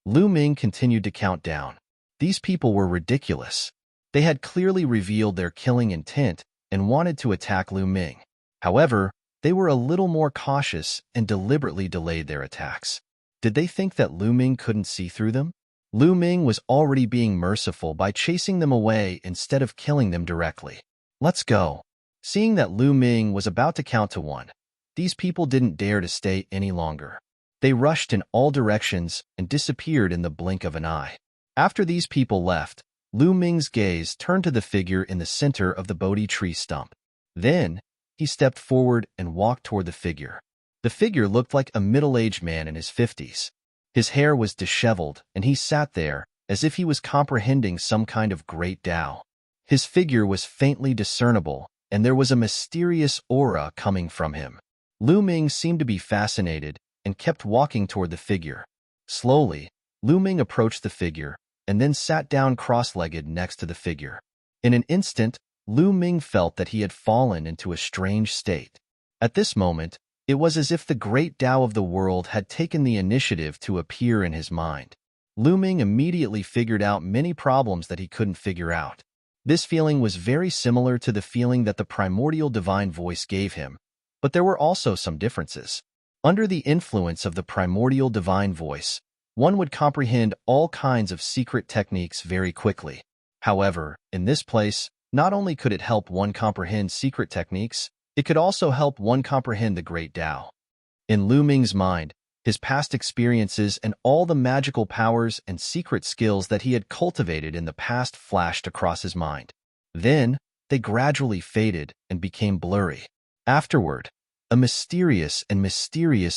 Lu Ming continued to count down. These people were ridiculous. They had clearly revealed their killing intent and wanted to attack Lu Ming. However, they were a little more cautious and deliberately delayed their attacks. Did they think that Lu Ming couldn't see through them? Lu Ming was already being merciful by chasing them away instead of killing them directly. Let's go. Seeing that Lu Ming was about to count to 1, these people didn't dare to stay any longer. They rushed in all directions and disappeared in the blink of an eye. After these people left, Lu Ming's gaze turned to the figure in the center of the Bodhi tree stump. Then, he stepped forward and walked toward the figure. The figure looked like a middle-aged man in his 50s. His hair was disheveled, and he sat there as if he was comprehending some kind of great Tao. His figure was faintly discernible, and there was a mysterious aura coming from him. Lu Ming seemed to be fascinated and kept walking toward the figure. Slowly, Lu Ming approached the figure and then sat down cross-legged next to the figure. In an instant, Lu Ming felt that he had fallen into a strange state. At this moment, it was as if the great Tao of the world had taken the initiative to appear in his mind. Lu Ming immediately figured out many problems that he couldn't figure out. This feeling was very similar to the feeling that the primordial divine voice gave him, but there were also some differences. Under the influence of the primordial divine voice, one would comprehend all kinds of secret techniques very quickly. However, in this place, not only could it help one comprehend secret techniques, it could also help one comprehend the great Tao. In Lu Ming's mind, his past experiences and all the magical powers and secret skills that he had cultivated in the past flashed across his mind. Then, they gradually faded and became blurry. Afterward, a mysterious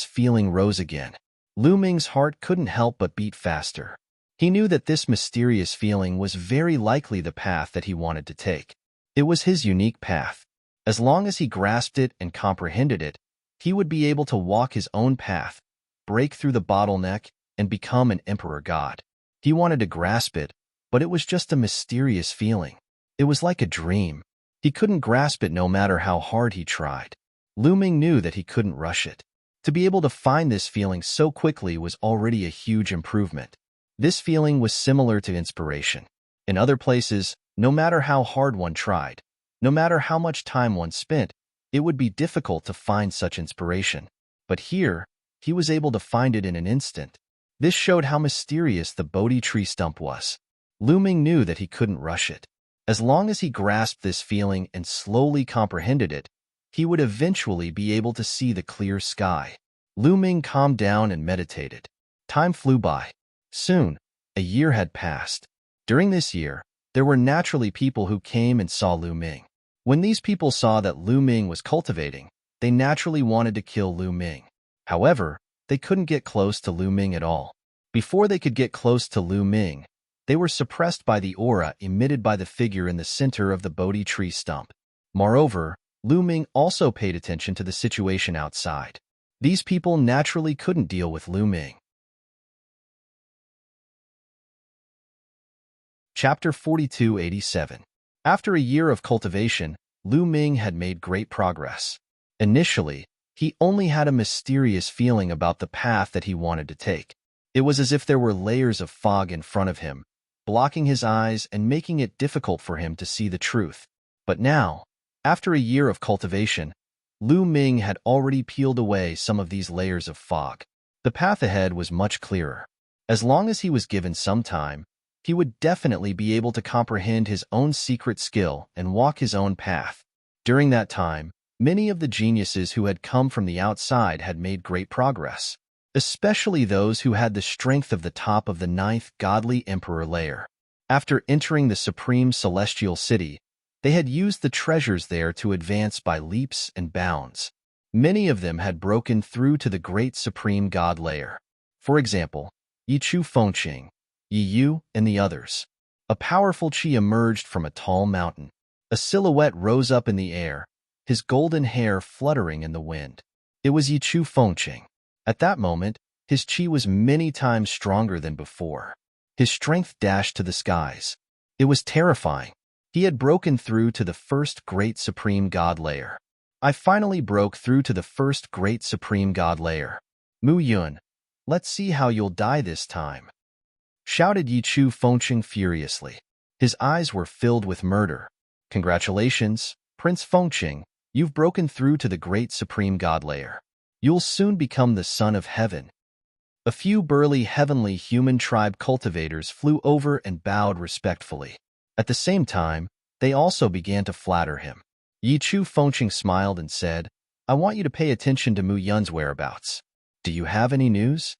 feeling rose again. Lu Ming's heart couldn't help but beat faster. He knew that this mysterious feeling was very likely the path that he wanted to take. It was his unique path. As long as he grasped it and comprehended it, he would be able to walk his own path, break through the bottleneck, and become an emperor god. He wanted to grasp it, but it was just a mysterious feeling. It was like a dream. He couldn't grasp it no matter how hard he tried. Lu Ming knew that he couldn't rush it. To be able to find this feeling so quickly was already a huge improvement. This feeling was similar to inspiration. In other places, no matter how hard one tried, no matter how much time one spent, it would be difficult to find such inspiration. But here, he was able to find it in an instant. This showed how mysterious the Bodhi tree stump was. Lu Ming knew that he couldn't rush it. As long as he grasped this feeling and slowly comprehended it, he would eventually be able to see the clear sky. Lu Ming calmed down and meditated. Time flew by. Soon, a year had passed. During this year, there were naturally people who came and saw Lu Ming. When these people saw that Lu Ming was cultivating, they naturally wanted to kill Lu Ming. However, they couldn't get close to Lu Ming at all. Before they could get close to Lu Ming, they were suppressed by the aura emitted by the figure in the center of the Bodhi tree stump. Moreover, Lu Ming also paid attention to the situation outside. These people naturally couldn't deal with Lu Ming. Chapter 4287. After a year of cultivation, Lu Ming had made great progress. Initially, he only had a mysterious feeling about the path that he wanted to take. It was as if there were layers of fog in front of him, blocking his eyes and making it difficult for him to see the truth. But now, after a year of cultivation, Lu Ming had already peeled away some of these layers of fog. The path ahead was much clearer. As long as he was given some time, he would definitely be able to comprehend his own secret skill and walk his own path. During that time, many of the geniuses who had come from the outside had made great progress, especially those who had the strength of the top of the 9th godly emperor layer. After entering the supreme celestial city, they had used the treasures there to advance by leaps and bounds. Many of them had broken through to the great supreme god layer. For example, Yichu Fengqing, Yi Yu, and the others. A powerful chi emerged from a tall mountain. A silhouette rose up in the air, his golden hair fluttering in the wind. It was Yichu Fengqing. At that moment, his chi was many times stronger than before. His strength dashed to the skies. It was terrifying. He had broken through to the first great supreme god layer. I finally broke through to the first great supreme god layer. Mu Yun, let's see how you'll die this time, shouted Yichu Fengqing furiously. His eyes were filled with murder. Congratulations, Prince Fengqing, you've broken through to the great supreme god layer. You'll soon become the son of heaven. A few burly heavenly human tribe cultivators flew over and bowed respectfully. At the same time, they also began to flatter him. Yichu Fengqing smiled and said, I want you to pay attention to Mu Yun's whereabouts. Do you have any news?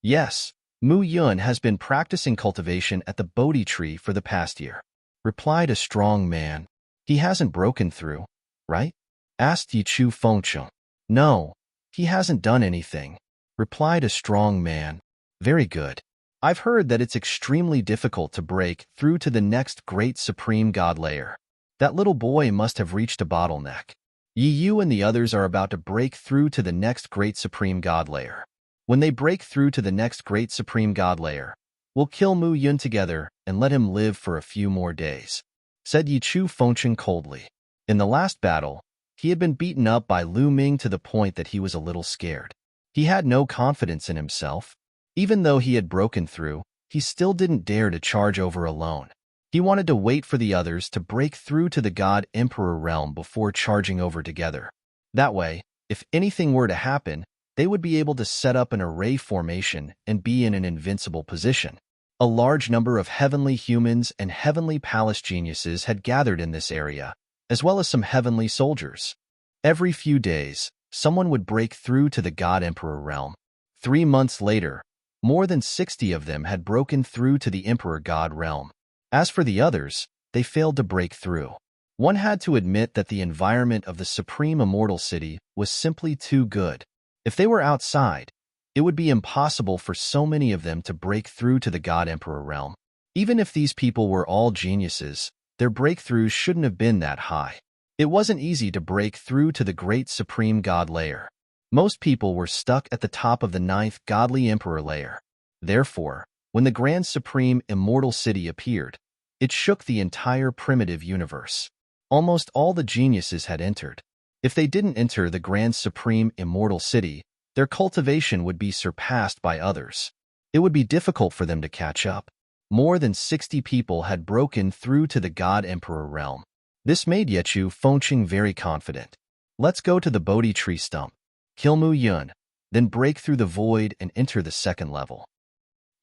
Yes, Mu Yun has been practicing cultivation at the Bodhi tree for the past year, replied a strong man. He hasn't broken through, right? Asked Yichu Fengqing. No, he hasn't done anything, replied a strong man. Very good. I've heard that it's extremely difficult to break through to the next great supreme god layer. That little boy must have reached a bottleneck. Yi Yu and the others are about to break through to the next great supreme god layer. When they break through to the next great supreme god layer, we'll kill Mu Yun together and let him live for a few more days, said Yichu Fengqing coldly. In the last battle, he had been beaten up by Lu Ming to the point that he was a little scared. He had no confidence in himself. Even though he had broken through, he still didn't dare to charge over alone. He wanted to wait for the others to break through to the God Emperor realm before charging over together. That way, if anything were to happen, they would be able to set up an array formation and be in an invincible position. A large number of heavenly humans and heavenly palace geniuses had gathered in this area, as well as some heavenly soldiers. Every few days, someone would break through to the God Emperor realm. 3 months later, more than 60 of them had broken through to the Emperor God realm. As for the others, they failed to break through. One had to admit that the environment of the Supreme Immortal City was simply too good. If they were outside, It would be impossible for so many of them to break through to the God Emperor realm. Even if these people were all geniuses, their breakthroughs shouldn't have been that high. It wasn't easy to break through to the great supreme God layer. Most people were stuck at the top of the ninth godly emperor layer. Therefore, when the grand supreme immortal city appeared, it shook the entire primitive universe. Almost all the geniuses had entered. If they didn't enter the grand supreme immortal city, their cultivation would be surpassed by others. It would be difficult for them to catch up. More than 60 people had broken through to the God Emperor realm. This made Yechu Fengqing very confident. Let's go to the Bodhi tree stump, kill Mu Yun, then break through the void and enter the second level.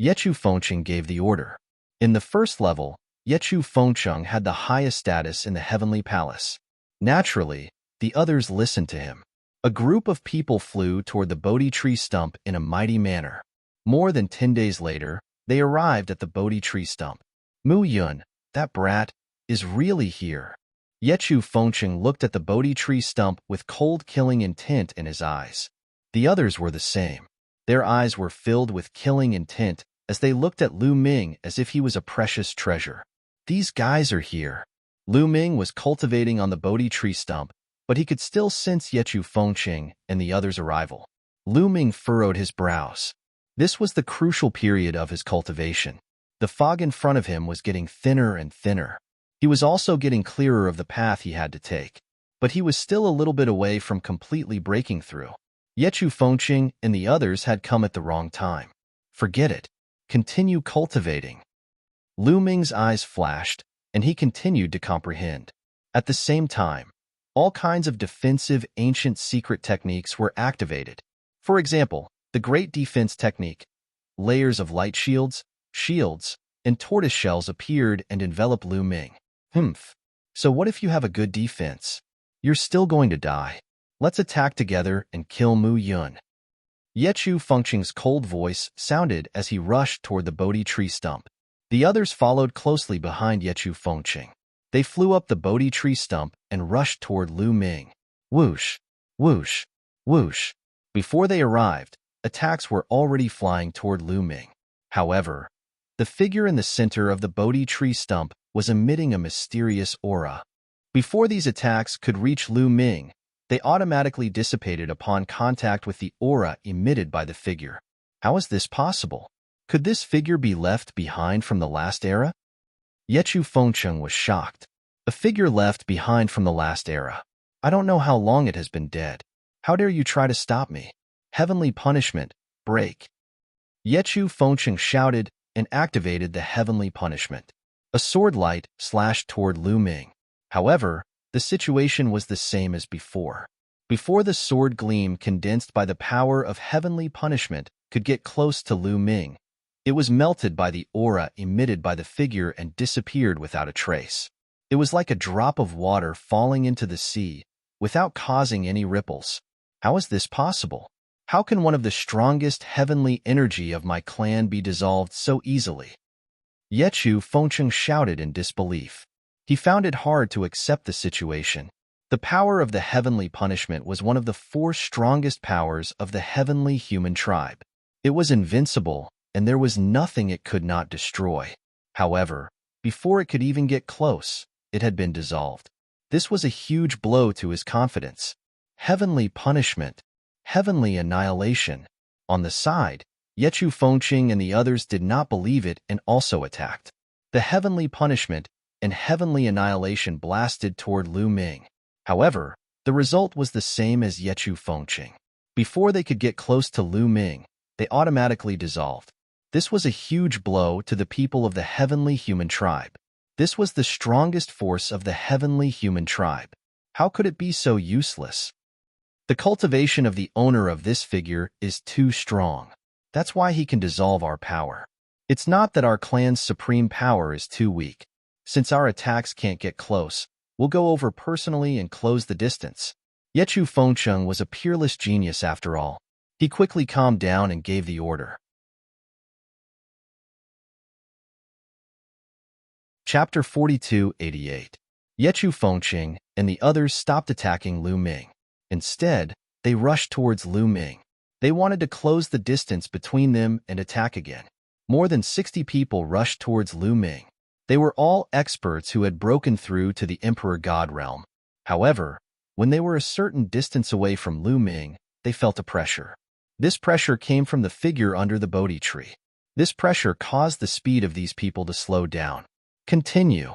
Yechu Fengqing gave the order. In the first level, Yechu Fengqing had the highest status in the heavenly palace. Naturally, the others listened to him. A group of people flew toward the Bodhi tree stump in a mighty manner. More than 10 days later, they arrived at the Bodhi tree stump. Mu Yun, that brat, is really here. Yechu Fengqing looked at the Bodhi tree stump with cold killing intent in his eyes. The others were the same. Their eyes were filled with killing intent as they looked at Lu Ming as if he was a precious treasure. These guys are here. Lu Ming was cultivating on the Bodhi tree stump, but he could still sense Yechu Fengqing and the others' arrival. Lu Ming furrowed his brows. This was the crucial period of his cultivation. The fog in front of him was getting thinner and thinner. He was also getting clearer of the path he had to take, but he was still a little bit away from completely breaking through. Yechu Fengqing and the others had come at the wrong time. Forget it. Continue cultivating. Lu Ming's eyes flashed, and he continued to comprehend. At the same time, all kinds of defensive ancient secret techniques were activated. For example, the Great Defense Technique. Layers of light shields, and tortoise shells appeared and enveloped Lu Ming. So what if you have a good defense? You're still going to die. Let's attack together and kill Mu Yun. Yechu Fengqing's cold voice sounded as he rushed toward the Bodhi tree stump. The others followed closely behind Yechu Fengqing. They flew up the Bodhi tree stump and rushed toward Lu Ming. Whoosh, whoosh, whoosh. Before they arrived, attacks were already flying toward Lu Ming. However, the figure in the center of the Bodhi tree stump was emitting a mysterious aura. Before these attacks could reach Lu Ming, they automatically dissipated upon contact with the aura emitted by the figure. How is this possible? Could this figure be left behind from the last era? Yechu Fengqing was shocked. A figure left behind from the last era. I don't know how long it has been dead. How dare you try to stop me? Heavenly punishment, break. Yechu Fengqing shouted and activated the heavenly punishment. A sword light slashed toward Lu Ming. However, the situation was the same as before. Before the sword gleam condensed by the power of heavenly punishment could get close to Lu Ming, it was melted by the aura emitted by the figure and disappeared without a trace. It was like a drop of water falling into the sea without causing any ripples. How is this possible? How can one of the strongest heavenly energy of my clan be dissolved so easily? Yechu Fengqing shouted in disbelief. He found it hard to accept the situation. The power of the heavenly punishment was one of the 4 strongest powers of the heavenly human tribe. It was invincible, and there was nothing it could not destroy. However, before it could even get close, it had been dissolved. This was a huge blow to his confidence. Heavenly punishment, heavenly annihilation. On the side, Yechu Fengqing and the others did not believe it and also attacked. The heavenly punishment and heavenly annihilation blasted toward Lu Ming. However, the result was the same as Yechu Fengqing. Before they could get close to Lu Ming, they automatically dissolved. This was a huge blow to the people of the heavenly human tribe. This was the strongest force of the heavenly human tribe. How could it be so useless? The cultivation of the owner of this figure is too strong. That's why he can dissolve our power. It's not that our clan's supreme power is too weak. Since our attacks can't get close, we'll go over personally and close the distance. Yechu Fengqing was a peerless genius after all. He quickly calmed down and gave the order. Chapter 4288. Yechu Fengqing and the others stopped attacking Lu Ming. Instead, they rushed towards Lu Ming. They wanted to close the distance between them and attack again. More than 60 people rushed towards Lu Ming. They were all experts who had broken through to the Emperor God realm. However, when they were a certain distance away from Lu Ming, they felt a pressure. This pressure came from the figure under the Bodhi tree. This pressure caused the speed of these people to slow down. Continue,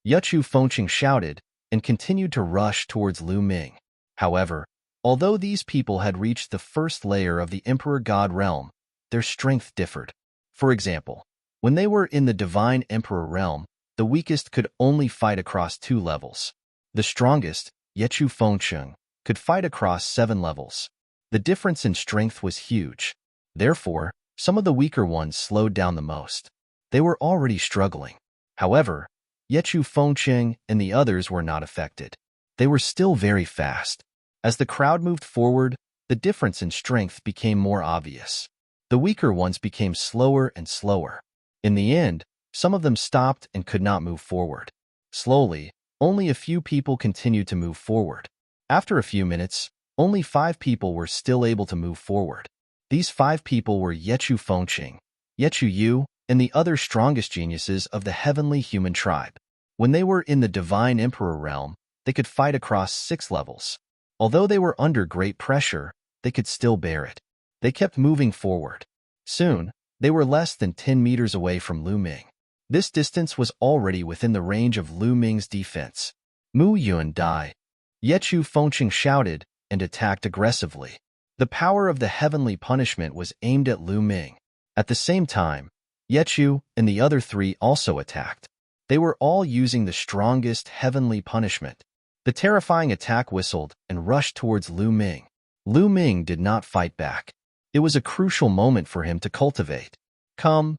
Yuchu Fengqing shouted, and continued to rush towards Lu Ming. However, although these people had reached the first layer of the Emperor God realm, their strength differed. For example, when they were in the Divine Emperor realm, the weakest could only fight across 2 levels. The strongest, Yuchu Fengqing, could fight across 7 levels. The difference in strength was huge. Therefore, some of the weaker ones slowed down the most. They were already struggling. However, Yuchu Fengqing and the others were not affected. They were still very fast. As the crowd moved forward, the difference in strength became more obvious. The weaker ones became slower and slower. In the end, some of them stopped and could not move forward. Slowly, only a few people continued to move forward. After a few minutes, only 5 people were still able to move forward. These 5 people were Yuchu Fengqing, Yuchu Yu, and the other strongest geniuses of the heavenly human tribe. When they were in the Divine Emperor realm, they could fight across 6 levels. Although they were under great pressure, they could still bear it. They kept moving forward. Soon, they were less than 10 meters away from Lu Ming. This distance was already within the range of Lu Ming's defense. Mu Yuan die, Yuchu Fengqing shouted and attacked aggressively. The power of the heavenly punishment was aimed at Lu Ming. At the same time, Yuchu and the other 3 also attacked. They were all using the strongest heavenly punishment. The terrifying attack whistled and rushed towards Lu Ming. Lu Ming did not fight back. It was a crucial moment for him to cultivate. Come,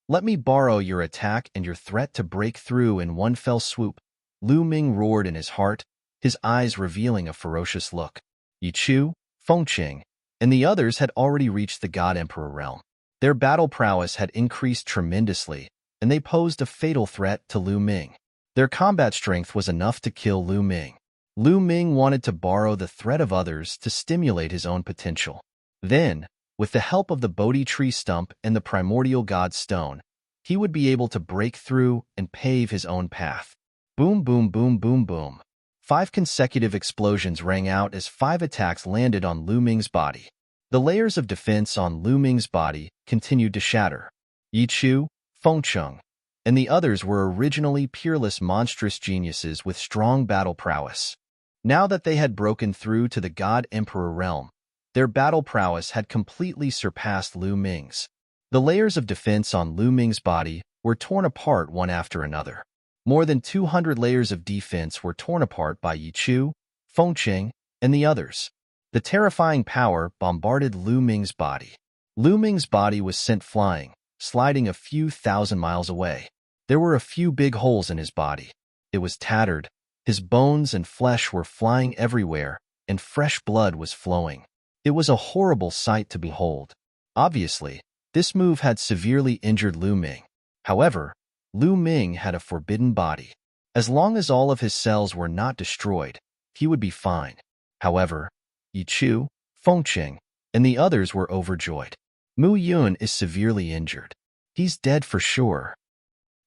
let me borrow your attack and your threat to break through in one fell swoop. Lu Ming roared in his heart, his eyes revealing a ferocious look. Yuchu, Fengqing, and the others had already reached the God Emperor realm. Their battle prowess had increased tremendously, and they posed a fatal threat to Lu Ming. Their combat strength was enough to kill Lu Ming. Lu Ming wanted to borrow the threat of others to stimulate his own potential. Then, with the help of the Bodhi tree stump and the primordial God stone, he would be able to break through and pave his own path. Boom, boom, boom, boom, boom. 5 consecutive explosions rang out as 5 attacks landed on Lu Ming's body. The layers of defense on Lu Ming's body continued to shatter. Yuchu, Fengqing, and the others were originally peerless monstrous geniuses with strong battle prowess. Now that they had broken through to the God Emperor realm, their battle prowess had completely surpassed Lu Ming's. The layers of defense on Lu Ming's body were torn apart one after another. More than 200 layers of defense were torn apart by Yuchu, Fengqing, and the others. The terrifying power bombarded Lu Ming's body. Lu Ming's body was sent flying, sliding a few thousand miles away. There were a few big holes in his body. It was tattered. His bones and flesh were flying everywhere, and fresh blood was flowing. It was a horrible sight to behold. Obviously, this move had severely injured Lu Ming. However, Lu Ming had a forbidden body. As long as all of his cells were not destroyed, he would be fine. However, Yuchu, Fengqing, and the others were overjoyed. Mu Yuan is severely injured. He's dead for sure.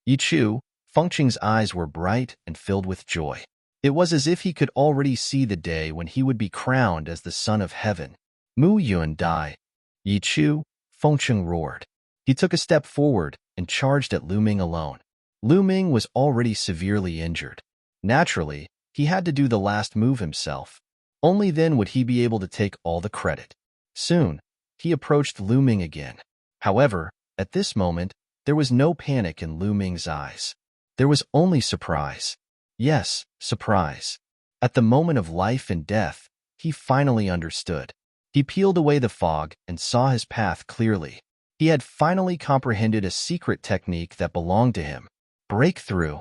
Yuchu, Fengqing's eyes were bright and filled with joy. It was as if he could already see the day when he would be crowned as the son of heaven. Mu Yuan die, Yuchu, Fengqing roared. He took a step forward and charged at Lu Ming alone. Lu Ming was already severely injured. Naturally, he had to do the last move himself. Only then would he be able to take all the credit. Soon, he approached Lu Ming again. However, at this moment, there was no panic in Lu Ming's eyes. There was only surprise. Yes, surprise. At the moment of life and death, he finally understood. He peeled away the fog and saw his path clearly. He had finally comprehended a secret technique that belonged to him. Breakthrough.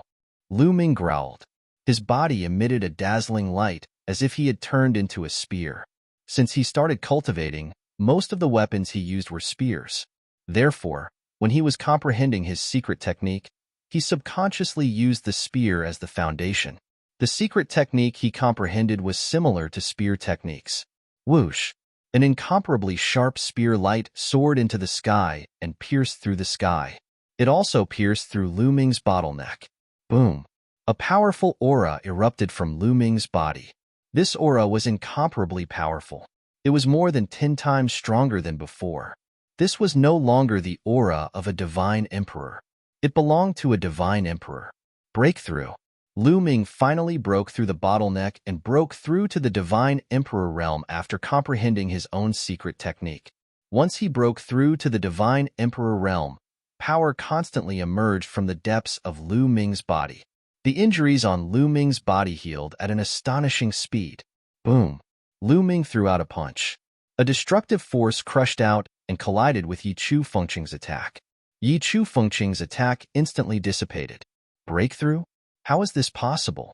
Lu Ming growled. His body emitted a dazzling light as if he had turned into a spear. Since he started cultivating, most of the weapons he used were spears. Therefore, when he was comprehending his secret technique, he subconsciously used the spear as the foundation. The secret technique he comprehended was similar to spear techniques. Whoosh! An incomparably sharp spear light soared into the sky and pierced through the sky. It also pierced through Lu Ming's bottleneck. Boom! A powerful aura erupted from Lu Ming's body. This aura was incomparably powerful. It was more than 10 times stronger than before. This was no longer the aura of a divine emperor. It belonged to a divine emperor. Breakthrough. Lu Ming finally broke through the bottleneck and broke through to the divine emperor realm after comprehending his own secret technique. Once he broke through to the divine emperor realm, power constantly emerged from the depths of Lu Ming's body. The injuries on Lu Ming's body healed at an astonishing speed. Boom! Lu Ming threw out a punch. A destructive force crushed out and collided with Yi Chu Fengqing's attack. Yi Chu Fengqing's attack instantly dissipated. Breakthrough? How is this possible?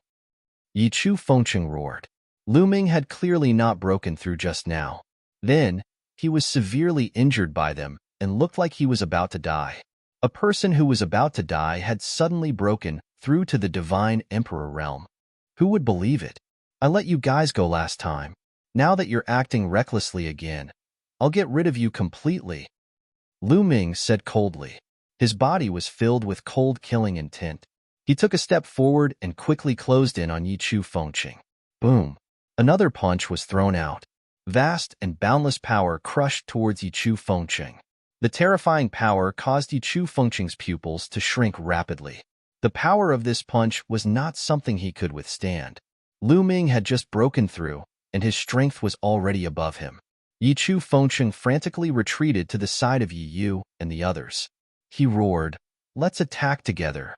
Yi Chu Fengqing roared. Lu Ming had clearly not broken through just now. Then, he was severely injured by them and looked like he was about to die. A person who was about to die had suddenly broken through to the divine emperor realm. Who would believe it? I let you guys go last time. Now that you're acting recklessly again, I'll get rid of you completely. Lu Ming said coldly. His body was filled with cold killing intent. He took a step forward and quickly closed in on Yi Chu Fengqing. Boom! Another punch was thrown out. Vast and boundless power crushed towards Yi Chu Fengqing. The terrifying power caused Yi Chu Fengqing's pupils to shrink rapidly. The power of this punch was not something he could withstand. Lu Ming had just broken through, and his strength was already above him. Yi Chu Fengqing frantically retreated to the side of Yi Yu and the others. He roared, "Let's attack together.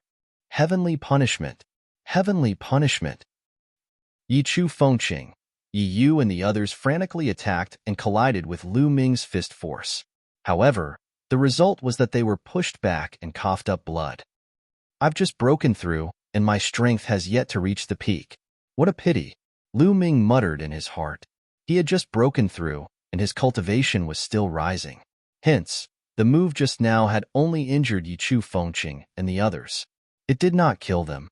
Heavenly punishment! Heavenly punishment!" Yi Chu Fengqing, Yi Yu and the others frantically attacked and collided with Lu Ming's fist force. However, the result was that they were pushed back and coughed up blood. "I've just broken through, and my strength has yet to reach the peak. What a pity," Lu Ming muttered in his heart. He had just broken through, and his cultivation was still rising. Hence, the move just now had only injured Yi Chu Fengqing and the others. It did not kill them.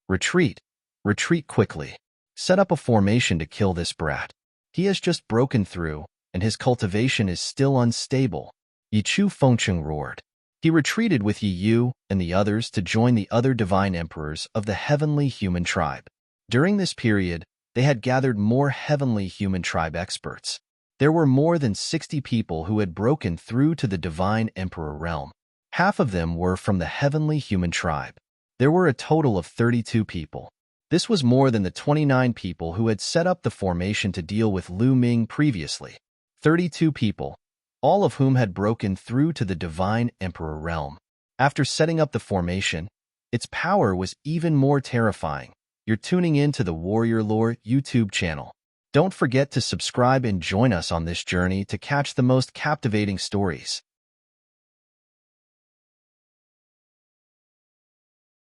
Retreat. Retreat quickly. Set up a formation to kill this brat. He has just broken through, and his cultivation is still unstable. Yi Chu Fengqing roared. He retreated with Yi Yu and the others to join the other divine emperors of the heavenly human tribe. During this period, they had gathered more heavenly human tribe experts. There were more than 60 people who had broken through to the divine emperor realm. Half of them were from the heavenly human tribe. There were a total of 32 people. This was more than the 29 people who had set up the formation to deal with Lu Ming previously. 32 people, all of whom had broken through to the divine emperor realm. After setting up the formation, its power was even more terrifying. You're tuning in to the Warrior Lore YouTube channel. Don't forget to subscribe and join us on this journey to catch the most captivating stories.